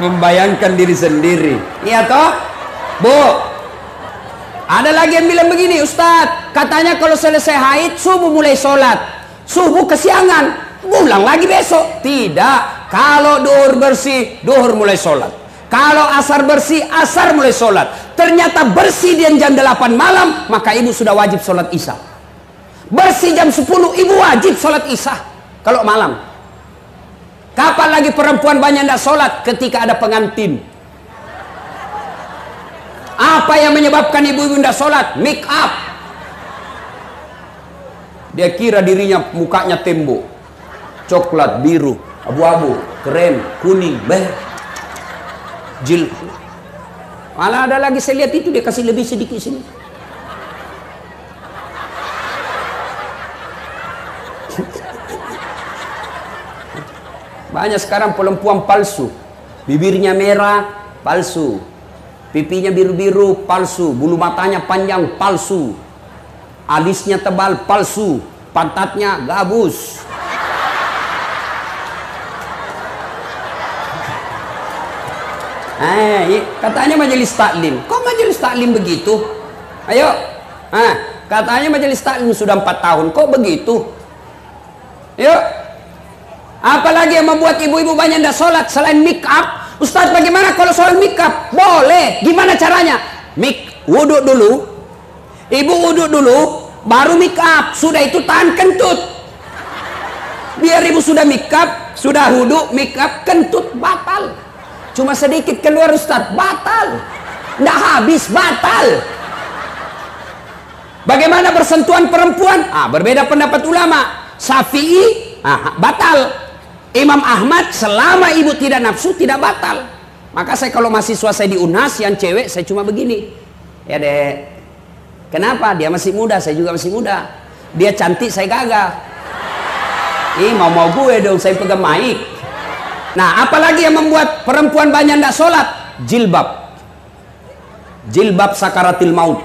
Membayangkan diri sendiri. Iya toh? Bu, ada lagi yang bilang begini, Ustadz, katanya kalau selesai haid subuh mulai sholat, subuh kesiangan, pulang lagi besok. Tidak, kalau duhur bersih, duhur mulai sholat. Kalau asar bersih, asar mulai sholat. Ternyata bersih di jam 8 malam, maka ibu sudah wajib sholat isya. Bersih jam 10, ibu wajib sholat isya kalau malam. Kapan lagi perempuan banyak tidak sholat? Ketika ada pengantin. Apa yang menyebabkan ibu-ibu tidak sholat? Make up. Dia kira dirinya mukanya tembok, coklat, biru, abu-abu, krem, kuning, jil. Malah ada lagi saya lihat itu dia kasih lebih sedikit sini. Banyak sekarang perempuan palsu. Bibirnya merah, palsu. Pipinya biru-biru, palsu. Bulu matanya panjang, palsu. Alisnya tebal, palsu. Pantatnya gabus. Katanya majelis taklim. Kok majelis taklim begitu? Ayo. Katanya majelis taklim sudah 4 tahun. Kok begitu? Yuk. Apalagi yang membuat ibu-ibu banyak tidak sholat selain make up. Ustaz, bagaimana kalau soal make up? Boleh. Gimana caranya? Wudhu dulu. Ibu wudhu dulu, baru make up. Sudah itu tahan kentut. Biar ibu sudah make up, sudah wudhu, make up, kentut batal. Cuma sedikit keluar Ustaz, batal. Nggak habis, batal. Bagaimana bersentuhan perempuan? Berbeda pendapat ulama. Syafi'i, batal. Imam Ahmad, selama ibu tidak nafsu, tidak batal. Maka saya kalau mahasiswa saya di UNHAS yang cewek, saya cuma begini. Ya dek, kenapa? Dia masih muda, saya juga masih muda. Dia cantik, saya gagah. Mau gue dong, saya pegang mic. Nah, apalagi yang membuat perempuan banyak tidak sholat? Jilbab. Jilbab sakaratil maut.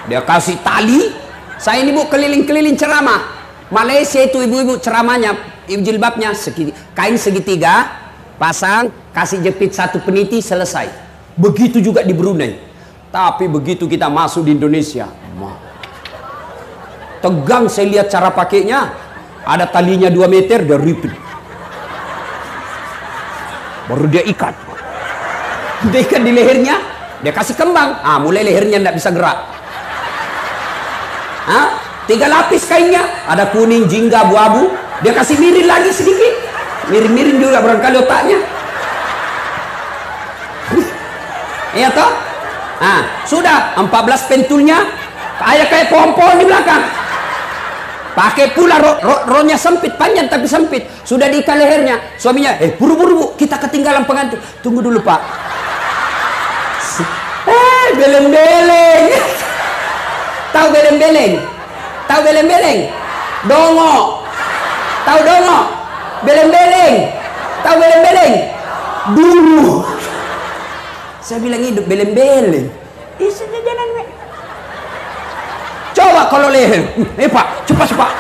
Dia kasih tali. Saya ini bu keliling-keliling ceramah. Malaysia itu ibu-ibu ceramahnya, jilbabnya kain segitiga, pasang, kasih jepit satu peniti, selesai. Begitu juga di Brunei. Tapi begitu kita masuk di Indonesia, tegang saya lihat cara pakainya. Ada talinya 2 meter, dia ripit. Baru dia ikat. Dia ikat di lehernya, dia kasih kembang. Mulai lehernya tidak bisa gerak. 3 lapis kainnya, ada kuning, jingga, abu-abu. Dia kasih miring lagi sedikit, miring-miring juga barangkali otaknya. Iya toh? Sudah 14 pentulnya, kayak pohon-pohon di belakang. Pakai pula rohnya sempit, panjang tapi sempit. Sudah diikat lehernya. Suaminya, buru-buru bu, kita ketinggalan pengantin. Tunggu dulu pak. Beleng-beleng. Tahu beleng-beleng? Tahu beleng-beleng? Dongo. Tahu dongo? Beleng-beleng. Tahu beleng-beleng? Dulu. Saya bilang hidup beleng-beleng. Sudah jalan. Coba kalau leher. Pak, cepat.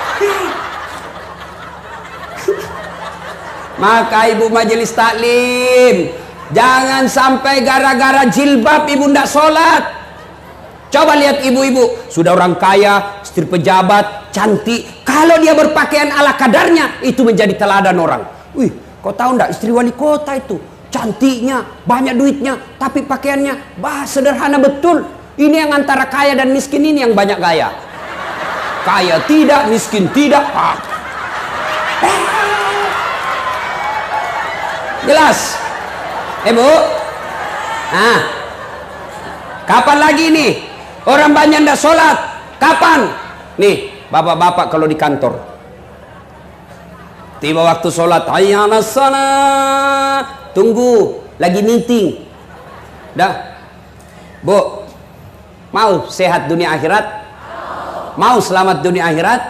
Maka ibu majelis taklim, jangan sampai gara-gara jilbab ibu ndak sholat. Coba lihat ibu-ibu, sudah orang kaya, istri pejabat, cantik. Kalau dia berpakaian ala kadarnya, itu menjadi teladan orang. Wih, kau tahu ndak istri wali kota itu? Cantiknya, banyak duitnya, tapi pakaiannya sederhana betul. Ini yang antara kaya dan miskin ini yang banyak gaya. Kaya tidak, miskin tidak. Jelas? Bu? Kapan lagi nih? Orang banyak ndak sholat. Kapan? Nih, bapak-bapak kalau di kantor. Tiba waktu sholat, hayya 'alas shalah. Tunggu, lagi meeting. Dah. Bu, mau sehat dunia akhirat? Mau selamat dunia akhirat?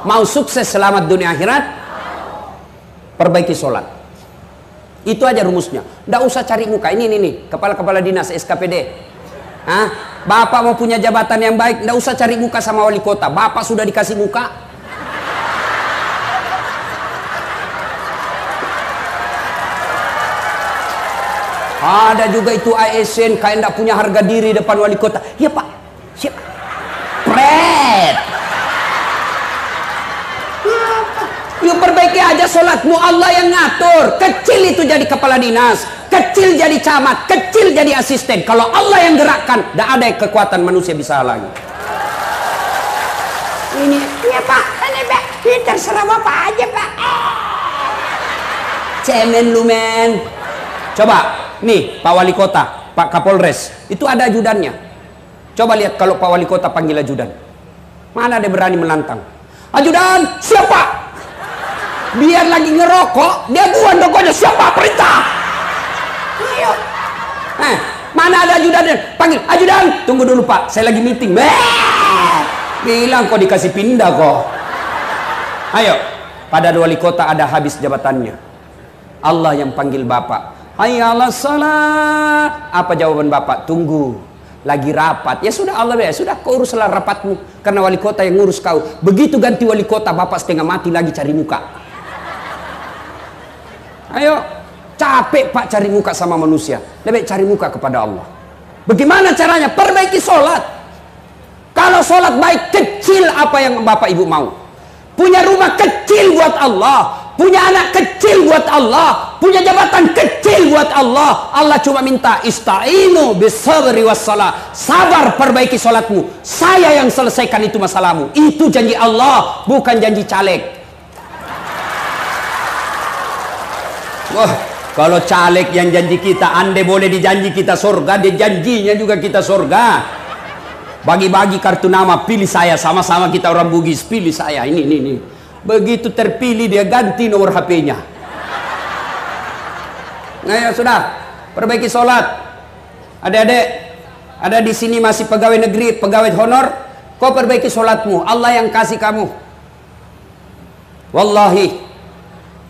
Mau sukses selamat dunia akhirat? Perbaiki sholat. Itu aja rumusnya. Nggak usah cari muka. Ini kepala-kepala dinas SKPD. Bapak mau punya jabatan yang baik, nggak usah cari muka sama wali kota. Bapak sudah dikasih muka. Ada juga itu ASN kayak nggak punya harga diri depan wali kota. Ya pak, siap. Pret. Yuk perbaiki aja sholatmu, Allah yang ngatur. Kecil itu jadi kepala dinas, kecil jadi camat, kecil jadi asisten. Kalau Allah yang gerakkan, tidak ada kekuatan manusia bisa halangi. Ini, ya pak, ini pak, ini terserah bapak aja pak. Cemen lu men. Coba, nih Pak Wali Kota, Pak Kapolres, itu ada ajudannya. Coba lihat kalau Pak Wali Kota panggil ajudan. Mana dia berani menantang? Ajudan, siapa? Biar lagi ngerokok, dia buang rokoknya. Siapa? Perintah. Ayo. Mana ada ajudannya? Panggil, ajudan. Tunggu dulu Pak, saya lagi meeting. Bilang kok dikasih pindah kok. Ayo, pada wali kota ada habis jabatannya. Allah yang panggil Bapak. Hayya 'alas shalah. Apa jawaban bapak? Tunggu, lagi rapat. Ya sudah Allah ya, sudah kau uruslah rapatmu. Karena wali kota yang ngurus kau. Begitu ganti wali kota, bapak setengah mati lagi cari muka. Ayo, capek pak cari muka sama manusia. Lebih cari muka kepada Allah. Bagaimana caranya? Perbaiki sholat. Kalau sholat baik, kecil apa yang bapak ibu mau. Punya rumah kecil buat Allah. punya anak kecil buat Allah, punya jabatan kecil buat Allah. Allah cuma minta ista'inu bisabri wassalah, sabar perbaiki sholatmu, saya yang selesaikan itu masalahmu. Itu janji Allah, bukan janji caleg. Wah, kalau caleg yang janji kita, andai boleh dijanji kita surga, dia janjinya juga kita surga. Bagi-bagi kartu nama, pilih saya, sama-sama kita orang Bugis, pilih saya, ini. Begitu terpilih dia ganti nomor HP-nya. Nah ya sudah, perbaiki sholat. Adik-adik, ada di sini masih pegawai negeri, pegawai honor, kau perbaiki sholatmu, Allah yang kasih kamu. Wallahi,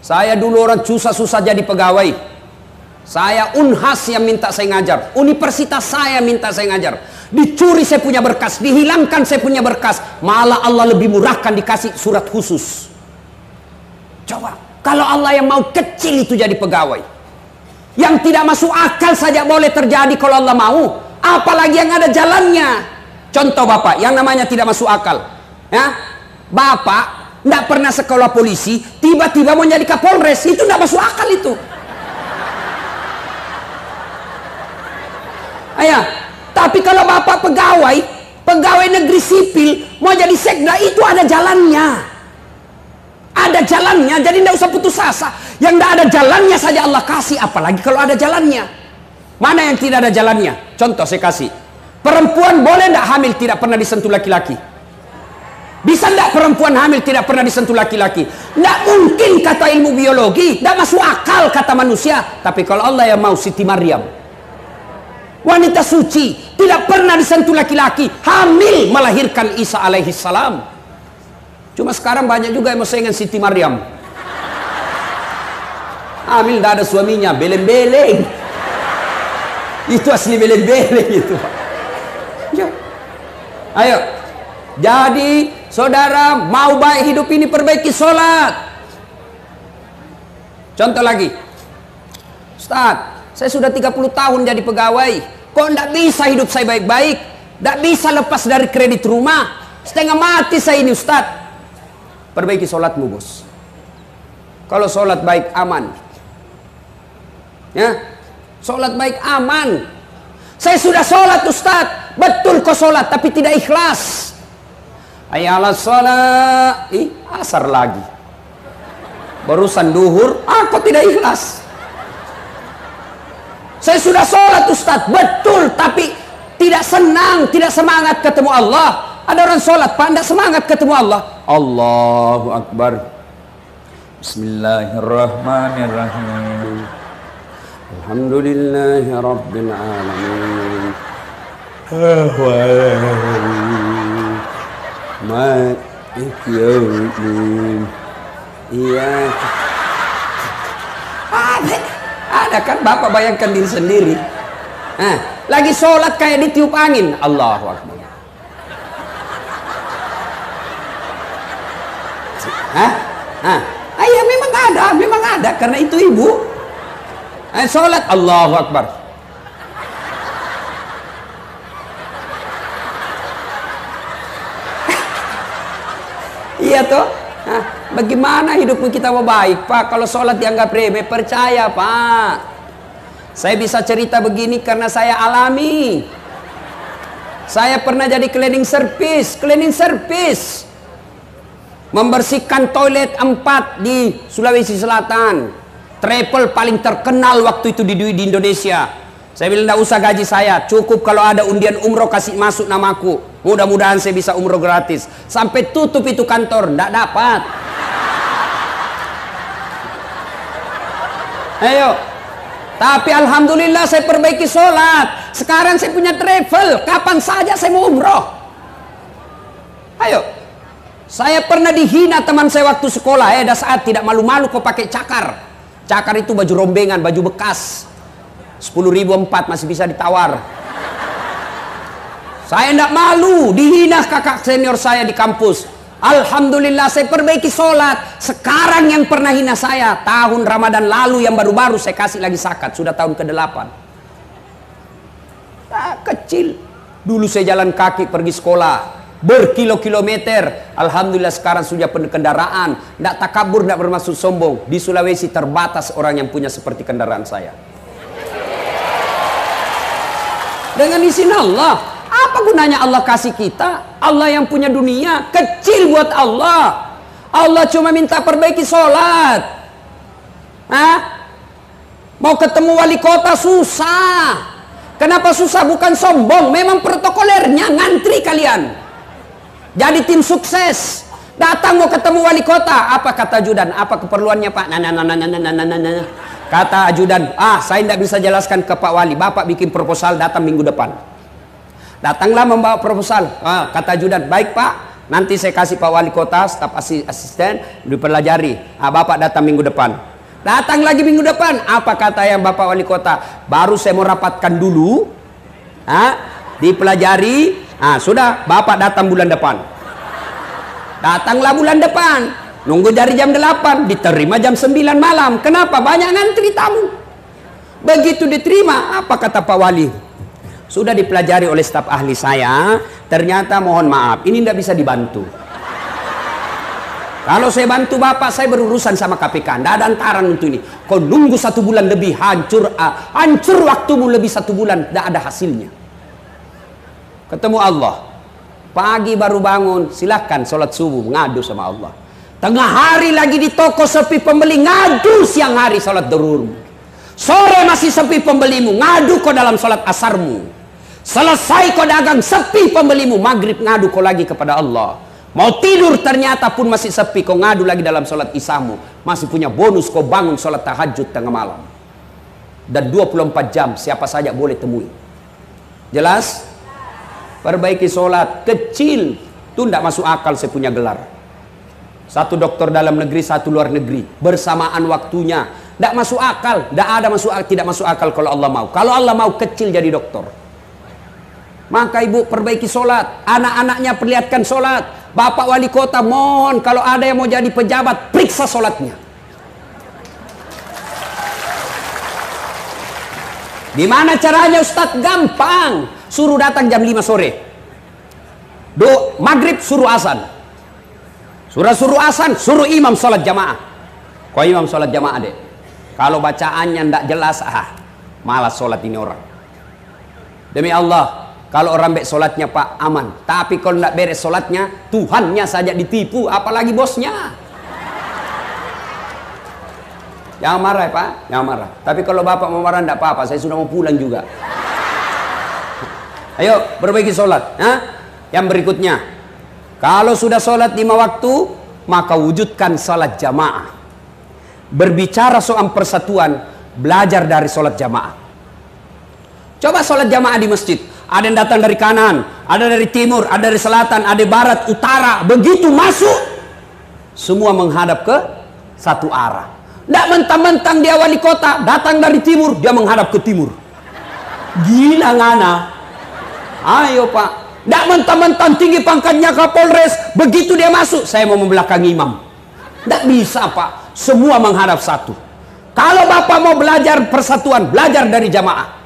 saya dulu orang susah-susah jadi pegawai. Saya Unhas yang minta saya ngajar, universitas saya minta saya ngajar. Dicuri saya punya berkas, dihilangkan saya punya berkas, malah Allah lebih murahkan dikasih surat khusus. Coba, kalau Allah yang mau kecil itu jadi pegawai, yang tidak masuk akal saja boleh terjadi kalau Allah mau, apalagi yang ada jalannya. Contoh Bapak, yang namanya tidak masuk akal, ya, Bapak tidak pernah sekolah polisi, tiba-tiba mau jadi Kapolres, itu tidak masuk akal itu. Ayah. Tapi kalau Bapak pegawai negeri sipil, mau jadi sekda, itu ada jalannya. Ada jalannya, jadi tidak usah putus asa. Yang tidak ada jalannya saja Allah kasih, apalagi kalau ada jalannya. Mana yang tidak ada jalannya? Contoh saya kasih. Perempuan boleh tidak hamil tidak pernah disentuh laki-laki? Bisa tidak perempuan hamil tidak pernah disentuh laki-laki? Tidak mungkin kata ilmu biologi, tidak masuk akal kata manusia. Tapi kalau Allah yang mau, Siti Maryam, wanita suci, tidak pernah disentuh laki-laki, hamil melahirkan Isa alaihi salam. Cuma sekarang banyak juga yang mau dengan Siti Maryam. Hamil tidak ada suaminya, beleng-beleng. Itu asli beleng-beleng itu. Ya. Ayo. Jadi saudara mau baik hidup ini, perbaiki sholat. Contoh lagi, Ustaz, saya sudah 30 tahun jadi pegawai, kok tidak bisa hidup saya baik-baik, tidak bisa lepas dari kredit rumah, setengah mati saya ini Ustaz. Perbaiki sholatmu bos. Kalau sholat baik aman, ya, sholat baik aman. Saya sudah sholat Ustaz, betul kok sholat tapi tidak ikhlas. Ayalah sholat, asar lagi, barusan duhur, kok tidak ikhlas. Saya sudah sholat Ustaz, betul, tapi tidak senang, tidak semangat ketemu Allah. Ada orang sholat, Pak, tidak semangat ketemu Allah. Allahu Akbar. Bismillahirrahmanirrahim. Alhamdulillahi Rabbil Alamin. Maliki yaumiddin. Iya. Ada kan Bapak bayangkan diri sendiri. Lagi sholat kayak ditiup angin. Allahu Akbar. Ya memang ada karena itu ibu. Sholat Allahu Akbar. Iya toh. Bagaimana hidupmu kita mau baik Pak kalau sholat dianggap remeh? Percaya Pak, saya bisa cerita begini karena saya alami. Saya pernah jadi cleaning service, membersihkan toilet 4 di Sulawesi Selatan, travel paling terkenal waktu itu di Indonesia. Saya bilang tidak usah gaji saya, cukup kalau ada undian umroh kasih masuk namaku, mudah-mudahan saya bisa umroh gratis. Sampai tutup itu kantor, tidak dapat. Ayo. Tapi alhamdulillah saya perbaiki sholat. Sekarang saya punya travel, kapan saja saya mau umroh. Ayo. Saya pernah dihina teman saya waktu sekolah, ada saat tidak malu-malu kok pakai cakar. Cakar itu baju rombengan, baju bekas. 10.004 masih bisa ditawar. Saya tidak malu, dihina kakak senior saya di kampus. Alhamdulillah saya perbaiki sholat. Sekarang yang pernah hina saya tahun Ramadan lalu yang baru-baru saya kasih lagi zakat, sudah tahun ke-8. Kecil. Dulu saya jalan kaki pergi sekolah, berkilo-kilometer. Alhamdulillah sekarang sudah penuh kendaraan. Tidak takabur, tidak bermaksud sombong. Di Sulawesi terbatas orang yang punya seperti kendaraan saya. Dengan izin Allah. Apa gunanya Allah kasih kita? Allah yang punya dunia kecil buat Allah. Allah cuma minta perbaiki sholat. Mau ketemu wali kota susah. Kenapa susah? Bukan sombong, memang protokolernya ngantri kalian. Jadi tim sukses. Datang mau ketemu wali kota, apa kata ajudan? Apa keperluannya Pak? Kata ajudan, saya tidak bisa jelaskan ke Pak Wali. Bapak bikin proposal, datang minggu depan. Datanglah membawa proposal. Kata ajudan, baik Pak. Nanti saya kasih Pak Wali Kota, staf asisten, dipelajari. Bapak datang minggu depan. Datang lagi minggu depan. Apa kata yang Bapak Wali Kota? Baru saya mau rapatkan dulu. Dipelajari. Sudah, Bapak datang bulan depan. Datanglah bulan depan. Nunggu dari jam 8. Diterima jam 9 malam. Kenapa? Banyak ngantri tamu. Begitu diterima, apa kata Pak Wali? Sudah dipelajari oleh staf ahli saya. Ternyata mohon maaf, ini tidak bisa dibantu. Kalau saya bantu Bapak, saya berurusan sama KPK. Tidak ada antaran untuk ini. Kau nunggu 1 bulan lebih, hancur waktumu lebih 1 bulan, tidak ada hasilnya. Ketemu Allah. Pagi baru bangun, silahkan sholat subuh, ngadu sama Allah. Tengah hari lagi di toko sepi pembeli, ngadu siang hari sholat duhur. Sore masih sepi pembelimu, ngadu kau dalam sholat asarmu. Selesai kau dagang, sepi pembelimu, maghrib ngadu kau lagi kepada Allah. Mau tidur ternyata pun masih sepi, kau ngadu lagi dalam sholat isyamu. Masih punya bonus kau bangun sholat tahajud tengah malam. Dan 24 jam siapa saja boleh temui. Jelas? Perbaiki sholat kecil. Itu tidak masuk akal saya punya gelar. 1 dokter dalam negeri, 1 luar negeri. Bersamaan waktunya. Tidak masuk akal. Tidak masuk akal kalau Allah mau. Kalau Allah mau kecil jadi dokter. Maka ibu perbaiki sholat. Anak-anaknya perlihatkan sholat. Bapak wali kota mohon kalau ada yang mau jadi pejabat, periksa sholatnya. Gimana caranya Ustadz? Gampang. Suruh datang jam 5 sore. Maghrib suruh azan. Suruh azan, suruh imam sholat jamaah. Kau imam sholat jamaah deh. Kalau bacaannya tidak jelas, malas sholat ini orang. Demi Allah, kalau orang baik sholatnya Pak aman. Tapi kalau tidak beres sholatnya, Tuhannya saja ditipu, apalagi bosnya. Jangan marah ya Pak, jangan marah. Tapi kalau Bapak mau marah tidak apa-apa, saya sudah mau pulang juga. Ayo perbaiki sholat. Yang berikutnya, kalau sudah sholat 5 waktu, maka wujudkan sholat jamaah. Berbicara soal persatuan, belajar dari sholat jamaah. Coba sholat jamaah di masjid. Ada yang datang dari kanan, ada dari timur, ada dari selatan, ada barat, utara. Begitu masuk, semua menghadap ke satu arah. Tidak mentang-mentang dia wali kota, datang dari timur, dia menghadap ke timur. Gila ngana. Ayo Pak. Tidak mentang-mentang tinggi pangkatnya Kapolres, begitu dia masuk, saya mau membelakangi imam. Tidak bisa Pak. Semua menghadap satu. Kalau Bapak mau belajar persatuan, belajar dari jamaah.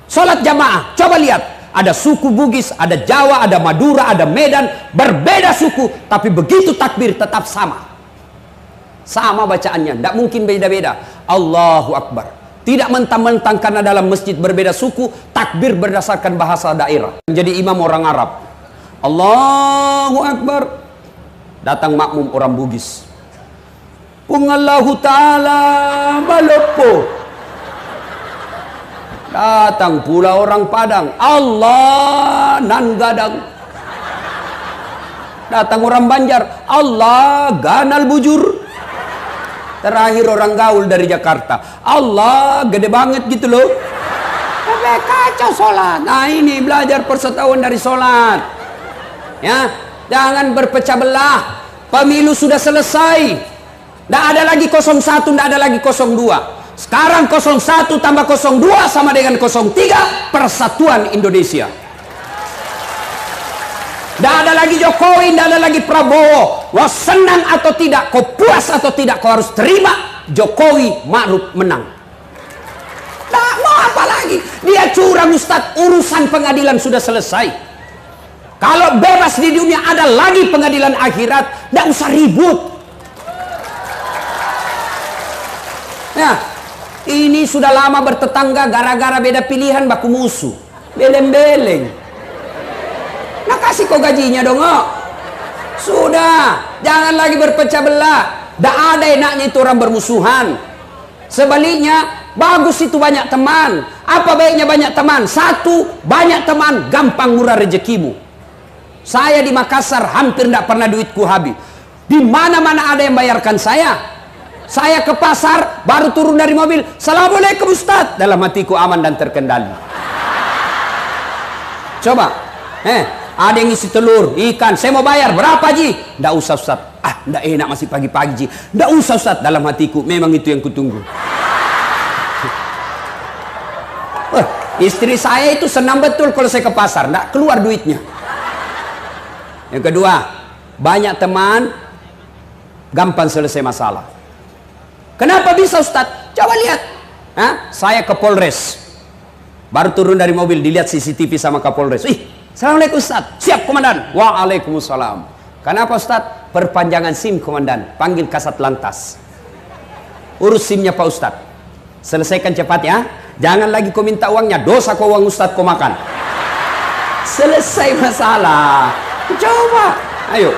Sholat jamaah, coba lihat. Ada suku Bugis, ada Jawa, ada Madura, ada Medan. Berbeda suku, tapi begitu takbir tetap sama. Sama bacaannya, tidak mungkin beda-beda. Allahu Akbar. Tidak mentang-mentang karena dalam masjid berbeda suku, takbir berdasarkan bahasa daerah. Jadi imam orang Arab. Allahu Akbar. Datang makmum orang Bugis. Pungallahu ta'ala balopo. Datang pula orang Padang. Allah nan gadang. Datang orang Banjar. Allah ganal bujur. Terakhir orang gaul dari Jakarta. Allah gede banget gitu loh. Tapi kacau sholat. Nah ini belajar persatuan dari sholat. Ya, jangan berpecah belah. Pemilu sudah selesai. Tidak ada lagi 01, tidak ada lagi 02. Sekarang 01 tambah 02 sama dengan 03, persatuan Indonesia. Tidak ada lagi Jokowi, tidak ada lagi Prabowo. Mau senang atau tidak, kau puas atau tidak, kau harus terima Jokowi Ma'ruf menang. Nah, mau apa lagi? Dia curang Ustadz, urusan pengadilan sudah selesai. Kalau bebas di dunia, ada lagi pengadilan akhirat. Tidak usah ribut. Ya, ini sudah lama bertetangga gara-gara beda pilihan baku musuh. Beleng-beleng. Nah kasih kau gajinya dong. Oh. Sudah, jangan lagi berpecah belah. Tidak ada enaknya itu orang bermusuhan. Sebaliknya, bagus itu banyak teman. Apa baiknya banyak teman? Satu, banyak teman, gampang murah rezekimu. Saya di Makassar hampir tidak pernah duitku habis. Di mana-mana ada yang bayarkan saya. Saya ke pasar, baru turun dari mobil, Assalamualaikum Ustaz. Dalam hatiku aman dan terkendali. Coba, ada yang isi telur, ikan, saya mau bayar, berapa Ji? Tidak usah Ustaz. Ah, tidak enak masih pagi-pagi Ji. Tidak usah Ustaz. Dalam hatiku, memang itu yang kutunggu. Istri saya itu senang betul kalau saya ke pasar, tidak keluar duitnya. Yang kedua, banyak teman, gampang selesai masalah. Kenapa bisa Ustaz? Coba lihat. Saya ke Polres. Baru turun dari mobil, dilihat CCTV sama Kapolres. Assalamualaikum Ustaz. Siap Komandan. Waalaikumsalam. Kenapa Ustaz? Perpanjangan SIM Komandan. Panggil Kasat Lantas. Urus SIM-nya Pak Ustaz. Selesaikan cepat ya. Jangan lagi kau minta uangnya. Dosa kau uang Ustaz kau makan. Selesai masalah. Coba. Ayo.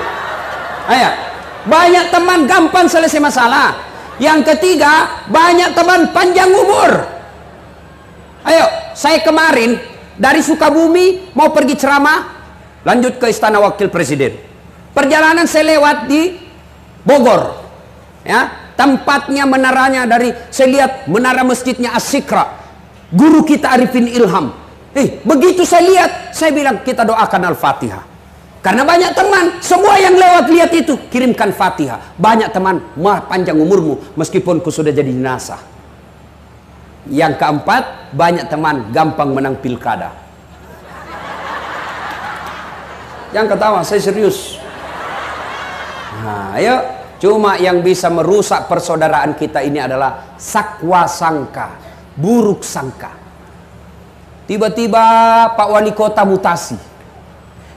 Banyak teman gampang selesai masalah. Yang ketiga, banyak teman panjang umur. Ayo, saya kemarin dari Sukabumi mau pergi ceramah, lanjut ke Istana Wakil Presiden. Perjalanan saya lewat di Bogor. Ya, tempatnya menaranya saya lihat menara masjidnya As-Sikra. Guru kita Arifin Ilham. Begitu saya lihat, saya bilang kita doakan Al-Fatihah. Karena banyak teman, semua yang lewat lihat itu, kirimkan Fatihah. Banyak teman, panjang umurmu, meskipun kau sudah jadi jenazah. Yang keempat, banyak teman, gampang menang pilkada. Yang ketawa, saya serius. Nah, ayo, cuma yang bisa merusak persaudaraan kita ini adalah sakwa sangka, buruk sangka. Tiba-tiba Pak Wali Kota mutasi.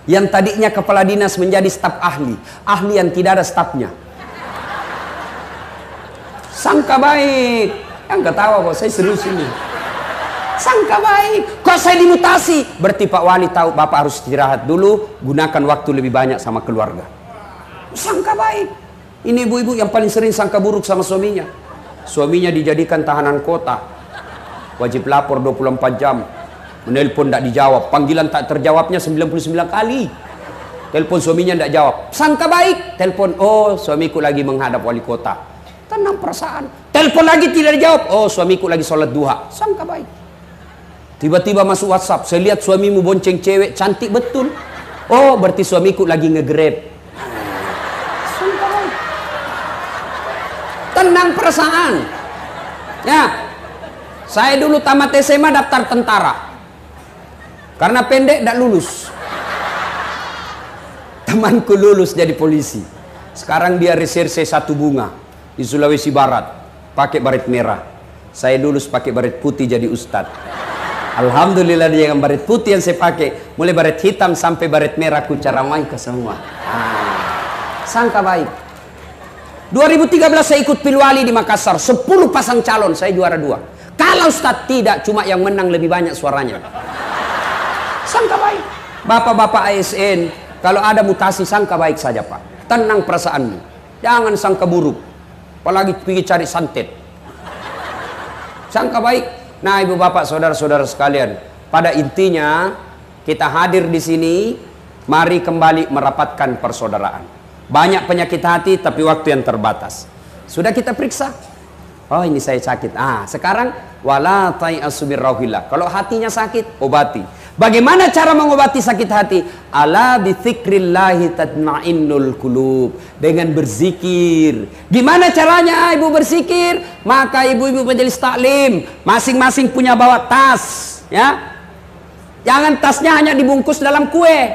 Yang tadinya kepala dinas menjadi staf ahli. Ahli yang tidak ada stafnya. Sangka baik. Yang ketawa kok, saya serius ini. Sangka baik. Kok saya dimutasi? Berarti Pak Wali tahu Bapak harus istirahat dulu. Gunakan waktu lebih banyak sama keluarga. Sangka baik. Ini ibu-ibu yang paling sering sangka buruk sama suaminya. Suaminya dijadikan tahanan kota. Wajib lapor 24 jam. Menelpon tidak dijawab, panggilan tak terjawabnya 99 kali. Telepon suaminya tidak jawab. Sangka baik, telepon, oh suamiku lagi menghadap wali kota. Tenang perasaan. Telepon lagi tidak dijawab, oh suamiku lagi sholat duha. Sangka baik. Tiba-tiba masuk WhatsApp, saya lihat suamimu bonceng cewek cantik betul. Oh berarti suamiku lagi nge-grab. Sangka baik. Tenang perasaan. Ya, saya dulu tamat SMA daftar tentara. Karena pendek tidak lulus. Temanku lulus jadi polisi. Sekarang dia reserse Satu Bunga di Sulawesi Barat, pakai baret merah. Saya lulus pakai baret putih jadi ustadz. Alhamdulillah dia yang baret putih yang saya pakai, mulai baret hitam sampai baret merah ku caramai ke semua. Sangka baik. 2013 saya ikut pilwali di Makassar, 10 pasang calon, saya juara 2. Kalau ustadz tidak, cuma yang menang lebih banyak suaranya. Sangka baik. Bapak-bapak ASN, kalau ada mutasi sangka baik saja Pak. Tenang perasaanmu. Jangan sangka buruk. Apalagi pergi cari santet. Sangka baik. Nah, ibu bapak, saudara-saudara sekalian, pada intinya kita hadir di sini, mari kembali merapatkan persaudaraan. Banyak penyakit hati tapi waktu yang terbatas. Sudah kita periksa. Oh, ini saya sakit. Sekarang wala tai'asu birrauhillah. Kalau hatinya sakit, obati. Bagaimana cara mengobati sakit hati? Ala bidzikrillahi tatma'innul qulub. Dengan berzikir. Gimana caranya ibu berzikir? Maka ibu-ibu majelis taklim, masing-masing punya bawa tas, ya. Jangan tasnya hanya dibungkus dalam kue.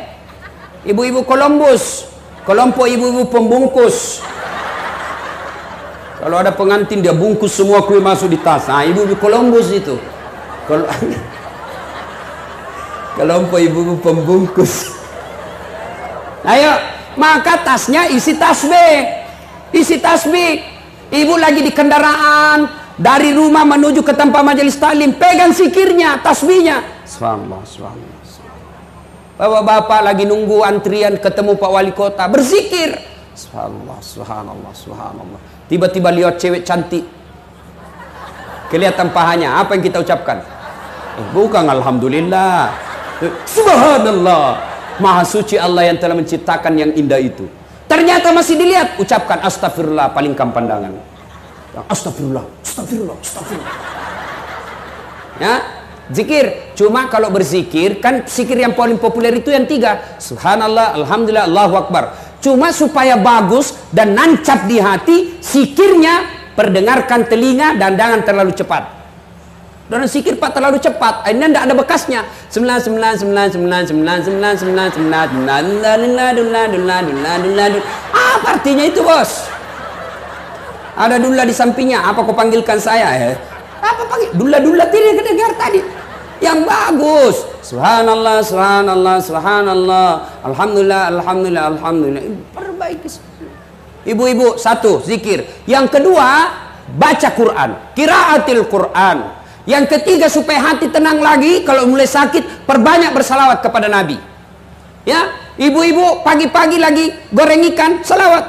Ibu-ibu Columbus, kelompok ibu-ibu pembungkus. Kalau ada pengantin dia bungkus semua kue masuk di tas. Ibu-ibu Columbus itu. Kelompok ibu-ibu pembungkus. Ayo, maka tasnya isi tasbih. Isi tasbih. Ibu lagi di kendaraan, dari rumah menuju ke tempat majelis taklim, pegang zikirnya, tasbihnya. Subhanallah, subhanallah. Bapak-bapak lagi nunggu antrian ketemu Pak Wali Kota, berzikir. Subhanallah, subhanallah, subhanallah. Tiba-tiba lihat cewek cantik, kelihatan pahanya, apa yang kita ucapkan? Bukan alhamdulillah, subhanallah, maha suci Allah yang telah menciptakan yang indah itu. Ternyata masih dilihat, ucapkan astagfirullah, palingkan pandangan. Astagfirullah, astagfirullah, astagfirullah. Ya, zikir. Cuma kalau berzikir, kan zikir yang paling populer itu yang 3. Subhanallah, alhamdulillah, Allahu Akbar. Cuma supaya bagus dan nancap di hati, zikirnya perdengarkan telinga dan jangan terlalu cepat. Dan zikir Pak terlalu cepat, ini tidak ada bekasnya. 99999999999999. Apa artinya itu, bos? Ada dula di sampingnya. Apa kau panggilkan saya? Apa panggil? Dula-dula tidak kedengar tadi. Yang bagus. Subhanallah, subhanallah, subhanallah. Alhamdulillah, alhamdulillah, alhamdulillah. Perbaiki. Ibu-ibu, 1 zikir. Yang kedua, baca Quran, qiraatil Quran. Yang ketiga, supaya hati tenang lagi, kalau mulai sakit, perbanyak bersalawat kepada Nabi. Ya, ibu-ibu pagi-pagi lagi goreng ikan, salawat.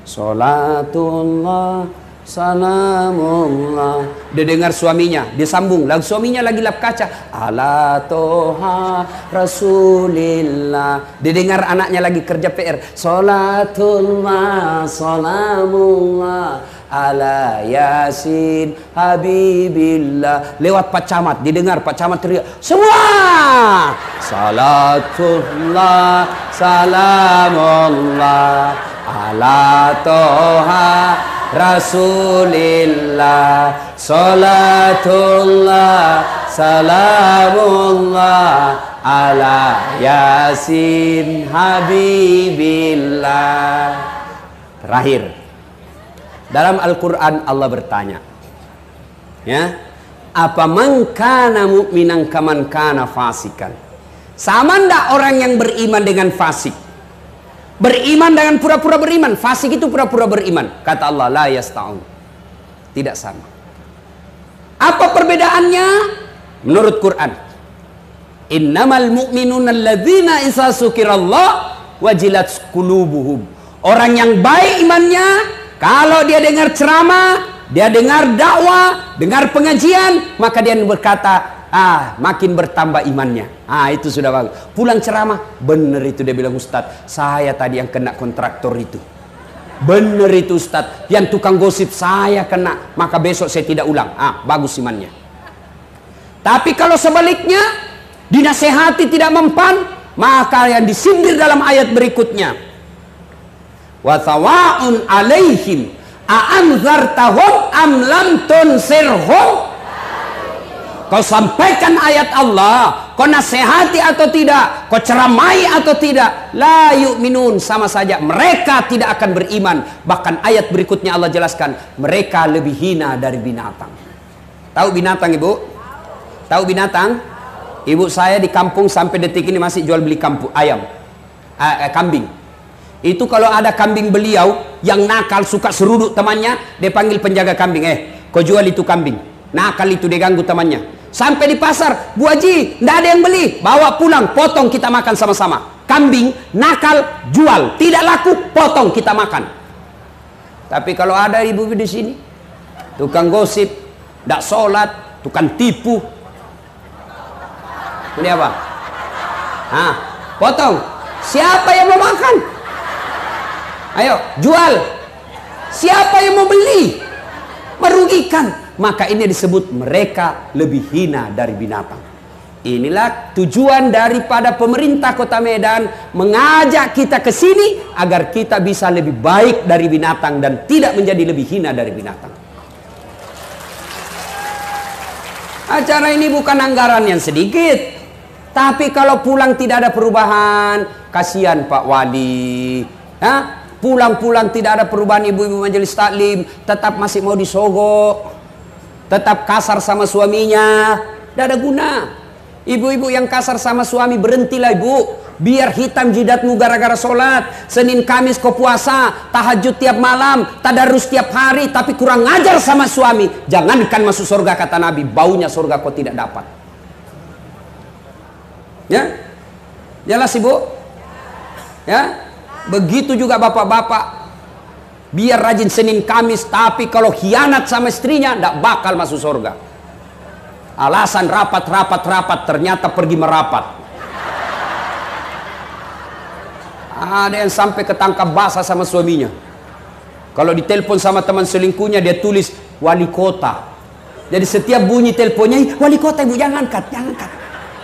Salatullah, salamullah. Dia dengar suaminya, dia sambung. Lalu suaminya lagi lap kaca. Ala toha rasulillah. Dia dengar anaknya lagi kerja PR. Salatullah, salamullah. Ala Yasin Habibillah. Lewat Pak Camat, didengar Pak Camat teriak, semua salatullah salamullah ala toha rasulillah. Salatullah salamullah ala Yasin Habibillah. Terakhir, dalam Al-Quran Allah bertanya, ya, apa man kana mu'minan kaman kana fasikan? Sama ndak orang yang beriman dengan fasik? Beriman dengan pura-pura beriman. Fasik itu pura-pura beriman. Kata Allah, la yasta'un. Tidak sama. Apa perbedaannya? Menurut Quran, innamal mu'minuna alladzina isa sukirallah wajilat qulubuhum. Orang yang baik imannya, kalau dia dengar ceramah, dia dengar dakwah, dengar pengajian, maka dia berkata, makin bertambah imannya. Itu sudah bagus. Pulang ceramah, benar itu dia bilang, Ustadz, saya tadi yang kena kontraktor itu. Benar itu Ustadz, yang tukang gosip saya kena, maka besok saya tidak ulang. Bagus imannya. Tapi kalau sebaliknya, dinasehati tidak mempan, maka yang disindir dalam ayat berikutnya, wa sawa'un alaihim a'anzartahum am lam tunsirhum. Kau sampaikan ayat Allah, kau nasihati atau tidak, kau ceramai atau tidak, la yu'minun, sama saja mereka tidak akan beriman. Bahkan ayat berikutnya Allah jelaskan, mereka lebih hina dari binatang. Tahu binatang, Ibu? Tahu binatang? Ibu saya di kampung sampai detik ini masih jual beli kambing. Itu kalau ada kambing beliau yang nakal, suka seruduk temannya, dia panggil penjaga kambing, kau jual itu kambing. Nakal itu, dia ganggu temannya. Sampai di pasar, Bu Haji, tidak ada yang beli, bawa pulang, potong kita makan sama-sama. Kambing nakal, jual, tidak laku, potong kita makan. Tapi kalau ada ibu di sini, tukang gosip, tidak sholat, tukang tipu, ini apa? Potong. Siapa yang mau makan? Ayo, jual. Siapa yang mau beli? Merugikan. Maka ini disebut mereka lebih hina dari binatang. Inilah tujuan daripada pemerintah Kota Medan mengajak kita ke sini agar kita bisa lebih baik dari binatang dan tidak menjadi lebih hina dari binatang. Acara ini bukan anggaran yang sedikit, tapi kalau pulang tidak ada perubahan, kasihan Pak Wali. Pulang-pulang tidak ada perubahan, ibu-ibu majelis taklim tetap masih mau disogok, tetap kasar sama suaminya, tidak ada guna. Ibu-ibu yang kasar sama suami, berhentilah ibu. Biar hitam jidatmu gara-gara sholat. Senin Kamis kau puasa, tahajud tiap malam, tadarus tiap hari, tapi kurang ngajar sama suami. Jangankan masuk surga, kata Nabi, baunya surga kau tidak dapat. Ya, jelas ibu? Ya, begitu juga bapak-bapak. Biar rajin Senin Kamis, tapi kalau khianat sama istrinya, tidak bakal masuk surga. Alasan rapat, ternyata pergi merapat. Ada yang sampai ketangkap basah sama suaminya. Kalau ditelepon sama teman selingkuhnya, dia tulis wali kota. Jadi setiap bunyi teleponnya, wali kota ibu, jangan angkat, jangan angkat.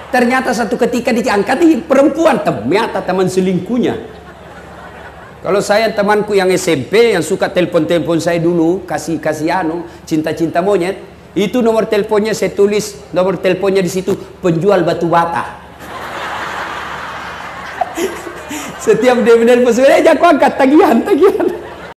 Ternyata satu ketika diangkat, perempuan, ternyata teman selingkuhnya. Kalau saya temanku yang SMP, yang suka telepon-telepon saya dulu, kasih cinta-cinta monyet, itu nomor teleponnya saya tulis, nomor teleponnya di situ, penjual batu bata. Setiap dia benar-benar, jangan angkat, tagihan.